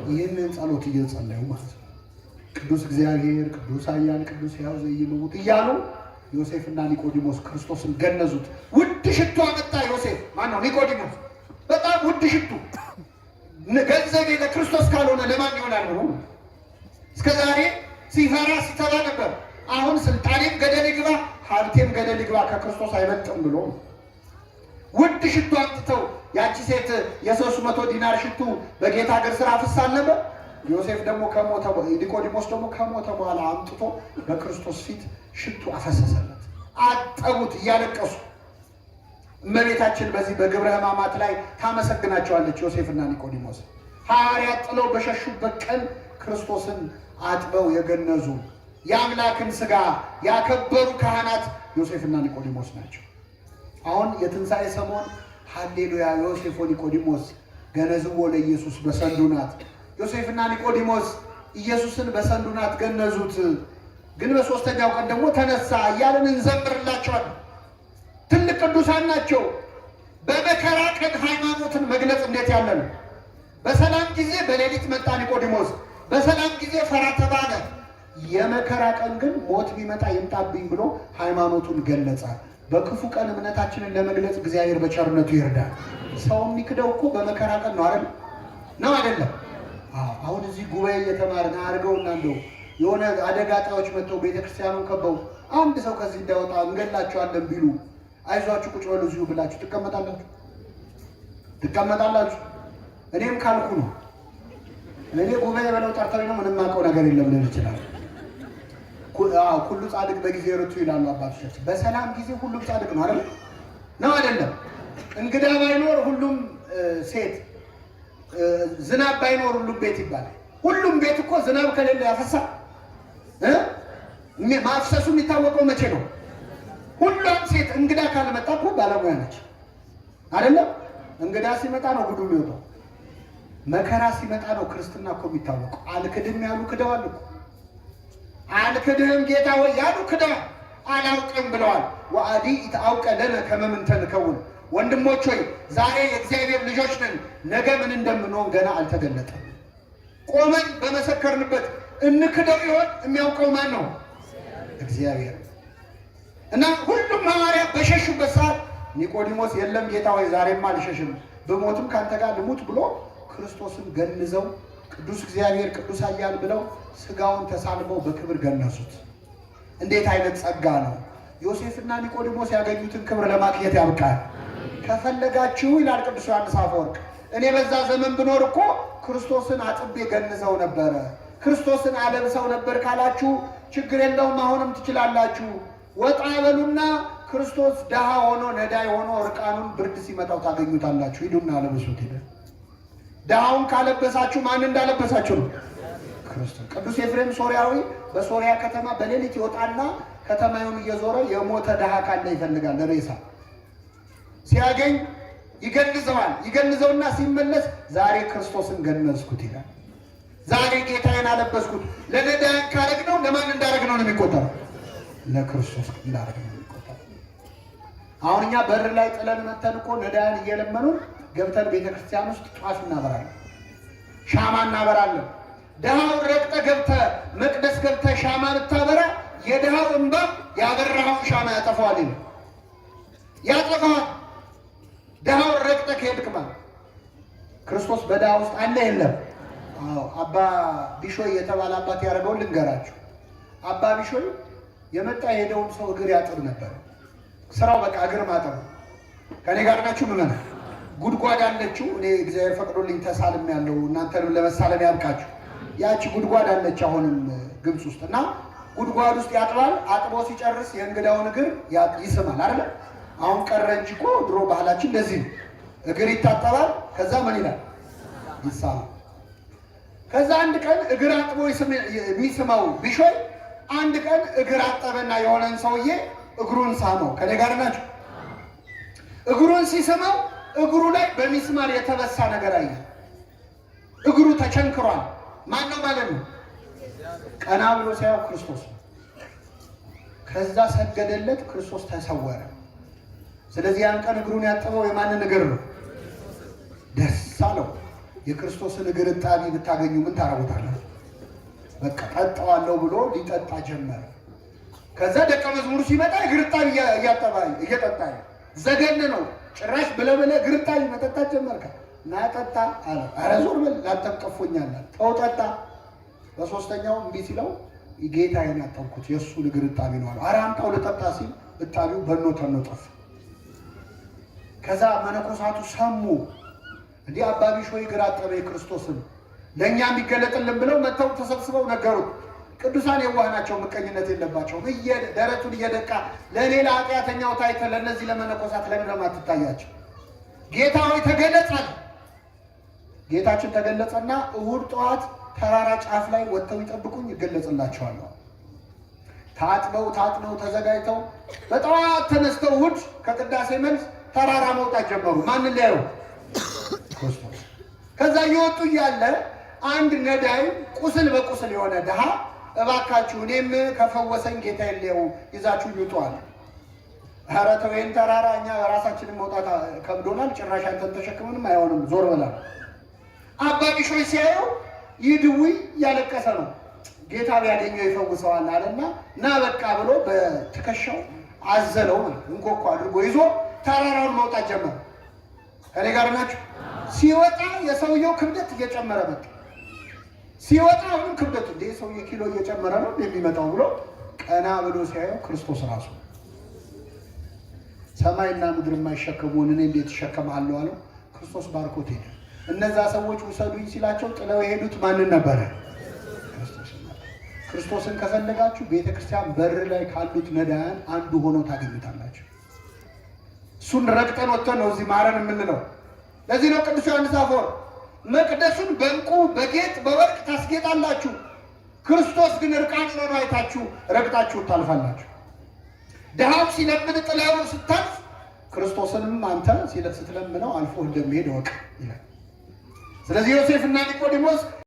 [SPEAKER 1] ይህንን ጸሎት እየጸለዩ ማለት ነው። ቅዱስ እግዚአብሔር፣ ቅዱስ ኃያል፣ ቅዱስ ሕያው ዘኢይመውት እያሉ ዮሴፍና ኒቆዲሞስ ክርስቶስን ገነዙት። ውድ ሽቱ አመጣ ዮሴፍ። ማነው? ኒቆዲሞስ። በጣም ውድ ሽቱ። ገንዘቤ ለክርስቶስ ካልሆነ ለማን ይሆናል ብሎ እስከ ዛሬ ሲፈራ ሲተባ ነበር። አሁን ስልጣኔም ገደል ይግባ፣ ሀብቴም ገደል ይግባ፣ ከክርስቶስ አይበልጥም ብሎ ውድ ሽቱ አምጥተው፣ ያቺ ሴት የ300 ዲናር ሽቱ በጌታ እግር ስር አፍሳ ነበር። ዮሴፍ ደግሞ ከሞተ፣ ኒቆዲሞስ ደግሞ ከሞተ በኋላ አምጥቶ በክርስቶስ ፊት ሽቱ አፈሰሰለት። አጠቡት እያለቀሱ። እመቤታችን በዚህ በግብረ ሕማማት ላይ ታመሰግናቸዋለች ዮሴፍና ኒቆዲሞስ። ሐዋርያት ጥለው በሸሹበት ቀን ክርስቶስን አጥበው የገነዙ የአምላክን ሥጋ ያከበሩ ካህናት ዮሴፍና ኒቆዲሞስ ናቸው። አሁን የትንሣኤ ሰሞን ሃሌሉያ ዮሴፍ ወኒቆዲሞስ ገነዝዎ ለኢየሱስ በሰንዱናት። ዮሴፍና ኒቆዲሞስ ኢየሱስን በሰንዱናት ገነዙት። ግን በሦስተኛው ቀን ደግሞ ተነሳ እያለን እንዘምርላቸዋለን። ትልቅ ቅዱሳን ናቸው። በመከራ ቀን ሃይማኖትን መግለጽ እንዴት ያለ ነው! በሰላም ጊዜ በሌሊት መጣ ኒቆዲሞስ፣ በሰላም ጊዜ ፈራ ተባለ። የመከራ ቀን ግን ሞት ቢመጣ ይምጣብኝ ብሎ ሃይማኖቱን ገለጸ። በክፉ ቀን እምነታችንን ለመግለጽ እግዚአብሔር በቸርነቱ ይርዳል። ሰው የሚክደው እኮ በመከራ ቀን ነው አይደል? ነው አይደለም? አሁን እዚህ ጉባኤ እየተማርን አድርገውና እንደው የሆነ አደጋ ጣዮች መጥተው ቤተክርስቲያኑን ከበው አንድ ሰው ከዚህ እንዳይወጣ እንገላቸዋለን ቢሉ አይዟችሁ ቁጭ በሉ እዚሁ ብላችሁ ትቀመጣላችሁ? ትቀመጣላችሁ? እኔም ካልኩ ነው። እኔ ጉባኤ በለው ጠርተው ነው ምንም አውቀው ነገር የለም ልል ይችላል። ሁሉ ጻድቅ በጊዜ ርቱ ይላሉ አባቶቻችን። በሰላም ጊዜ ሁሉም ጻድቅ ነው አይደል? ነው አይደለም? እንግዳ ባይኖር ሁሉም ሴት፣ ዝናብ ባይኖር ሁሉም ቤት ይባላል። ሁሉም ቤት እኮ ዝናብ ከሌለ ያፈሳል። ማፍሰሱ የሚታወቀው መቼ ነው? ሁሉም ሴት እንግዳ ካልመጣ እኮ ባለሙያ ነች አይደለም? እንግዳ ሲመጣ ነው ጉዱ የሚወጣው። መከራ ሲመጣ ነው ክርስትና እኮ የሚታወቀው። አልክድም ያሉ ክደዋል እኮ። አልክድህም ጌታ ወይ ያሉ ክደዋል። አላውቅም ብለዋል። ወአዲ ኢትአውቀ ለነ ከመ ምንተ ንከውን። ወንድሞች ሆይ ዛሬ የእግዚአብሔር ልጆች ነን፣ ነገ ምን እንደምንሆን ገና አልተገለጠም። ቆመን በመሰከርንበት እንክደው ይሆን? የሚያውቀው ማን ነው? እግዚአብሔር። እና ሁሉም ሐዋርያት በሸሹበት ሰዓት ኒቆዲሞስ የለም ጌታ ሆይ ዛሬማ አልሸሽም፣ ብሞትም ካንተ ጋር ልሙት ብሎ ክርስቶስን ገንዘው ቅዱስ እግዚአብሔር ቅዱስ ኃያል ብለው ስጋውን ተሳልመው በክብር ገነሱት። እንዴት አይነት ጸጋ ነው! ዮሴፍና ኒቆዲሞስ ያገኙትን ክብር ለማግኘት ያብቃል። ከፈለጋችሁ ይላል ቅዱስ ዮሐንስ አፈወርቅ፣ እኔ በዛ ዘመን ብኖር እኮ ክርስቶስን አጥቤ ገንዘው ነበረ፣ ክርስቶስን አለብሰው ነበር ካላችሁ ችግር የለውም፣ አሁንም ትችላላችሁ። ወጣ በሉና ክርስቶስ ድሃ ሆኖ ነዳይ ሆኖ እርቃኑን ብርድ ሲመጣው ታገኙታላችሁ። ሂዱና አለብሱት። ሄደ ድሃውን ካለበሳችሁ ማን እንዳለበሳችሁ ነው? ክርስቶስ። ቅዱስ ኤፍሬም ሶርያዊ በሶርያ ከተማ በሌሊት ይወጣና ከተማውን እየዞረ የሞተ ድሃ ካለ ይፈልጋል። ሬሳ ሲያገኝ ይገንዘዋል። ይገንዘውና ሲመለስ ዛሬ ክርስቶስን ገነዝኩት ይላል። ዛሬ ጌታዬን አለበስኩት። ለነዳያን ካረግነው ለማን እንዳረግነው ነው የሚቆጠረው? ለክርስቶስ እንዳረግነው ነው የሚቆጠረው። አሁን እኛ በር ላይ ጥለን መተን እኮ ነዳያን እየለመኑን ገብተን ቤተክርስቲያን ውስጥ ጧፍ እናበራለን፣ ሻማ እናበራለን። ድሃውን ረግጠህ ገብተህ መቅደስ ገብተህ ሻማ ብታበራ የድሃው እንባ ያበራኸውን ሻማ ያጠፋዋል ይላል። ያጠፋዋል። ድሃውን ረግጠህ ከሄድክ ማለት ክርስቶስ በድሃ ውስጥ አለ የለም? አዎ። አባ ቢሾይ የተባለ አባት ያደረገውን ልንገራችሁ። አባ ቢሾይ የመጣ የሄደውን ሰው እግር ያጥብ ነበር። ስራው በቃ እግር ማጠብ። ከኔ ጋር ናችሁ? ምን ጉድጓድ አለችው። እኔ እግዚአብሔር ፈቅዶልኝ ተሳልም ያለው እናንተንም ለመሳለም ያብቃችሁ። ያቺ ጉድጓድ አለች አሁንም ግብፅ ውስጥ እና ጉድጓድ ውስጥ ያጥባል። አጥቦ ሲጨርስ የእንግዳውን እግር ይስማል አይደል? አሁን ቀረ እንጂ እኮ ድሮ ባህላችን እንደዚህ ነው። እግር ይታጠባል፣ ከዛ ምን ይላል? ይሳማል። ከዛ አንድ ቀን እግር አጥቦ የሚስመው ቢሾይ አንድ ቀን እግር አጠበና የሆነን ሰውዬ እግሩን ሳመው። ከኔ ጋር ናቸው? እግሩን ሲስመው እግሩ ላይ በሚስማር የተበሳ ነገር አየ። እግሩ ተቸንክሯል። ማን ነው ማለት ነው? ቀና ብሎ ሲያየው ክርስቶስ ነው። ከዛ ሰገደለት፣ ክርስቶስ ተሰወረ። ስለዚህ ያን ቀን እግሩን ያጠበው የማንን እግር ነው? ደስ አለው። የክርስቶስን እግር እጣቢ ብታገኙ ምን ታረጉታላችሁ? በቃ ጠጣዋለሁ ብሎ ሊጠጣ ጀመረ። ከዛ ደቀ መዝሙሩ ሲመጣ እግር እጣቢ እየጠጣ ዘገን ነው። ጭራሽ ብለበለ እግር እጣቢ መጠጣት ጀመርካ። ና ጠጣ አለ። ኧረ ዞር በል ላንተም ቀፎኛል። ተው ጠጣ። በሶስተኛው እምቢ ሲለው ጌታዬን ያጠብኩት የእሱን እግር እጣቢ ነው አለ። ኧረ አምጣው ልጠጣ ሲል እጣቢው በኖ ተኖ ጠፋ። ከዛ መነኮሳቱ ሰሙ። እንዲህ አባ ቢሾይ እግር አጠበ የክርስቶስን ለእኛ የሚገለጥልን ብለው መጥተው ተሰብስበው ነገሩት። ቅዱሳን የዋህ ናቸው፣ ምቀኝነት የለባቸውም። ደረቱን እየደቃ ለሌላ ኃጢአተኛው ታይተ ለእነዚህ ለመነኮሳት ለምን ለማትታያቸው? ጌታ ሆይ ተገለጸን። ጌታችን ተገለጸና እሑድ ጠዋት ተራራ ጫፍ ላይ ወጥተው ይጠብቁኝ ይገለጽላቸዋል። ታጥበው ተዘጋጅተው በጠዋት ተነስተው እሑድ ከቅዳሴ መልስ ተራራ መውጣት ጀመሩ። ማንን ሊያዩ? ክርስቶስ። ከዛ እየወጡ እያለ አንድ ነዳይ ቁስል በቁስል የሆነ ድሃ እባካችሁ እኔም ከፈወሰኝ ጌታ የለው ይዛችሁ ይውጧል። ኧረ ተው ይሄን ተራራ እኛ ራሳችንን መውጣት ከብዶናል፣ ጭራሽ አንተን ተሸክመንም አይሆንም፣ ዞር በላ። አባ ቢሾይ ሲያየው ይህ ድውይ እያለቀሰ ነው፣ ጌታ ቢያገኘው ይፈውሰዋል አለና ና በቃ ብሎ በትከሻው አዘለው፣ እንቆቆ አድርጎ ይዞ ተራራውን መውጣት ጀመረ። ከኔ ጋር ናችሁ? ሲወጣ የሰውየው ክብደት እየጨመረ መጣ። ሲወጣ አሁን ክብደቱ እንደ ሰውዬ ኪሎ እየጨመረ ነው የሚመጣው ብሎ ቀና ብሎ ሲያየው ክርስቶስ ራሱ። ሰማይና ምድር የማይሸከሙን እኔ እንዴት እሸከማለሁ አለው። ክርስቶስ ባርኮት ሄደ። እነዛ ሰዎች ውሰዱኝ ሲላቸው ጥለው የሄዱት ማንን ነበረ? ክርስቶስን ከፈለጋችሁ ቤተክርስቲያን በር ላይ ካሉት ነዳያን አንዱ ሆኖ ታገኙታላችሁ። እሱን ረግጠን ወጥተን ነው እዚህ ማረን የምንለው። ለዚህ ነው ቅዱስ ዮሐንስ አፈወርቅ መቅደሱን በዕንቁ በጌጥ በወርቅ ታስጌጣላችሁ፣ ክርስቶስ ግን እርቃኑን ሆኖ አይታችሁ ረግጣችሁ ታልፋላችሁ። ድሃው ሲለምን ጥላው ስታልፍ ክርስቶስንም አንተ ስትለምነው አልፎ እንደሚሄድ ወቅ ይላል። ስለዚህ ዮሴፍና ኒቆዲሞስ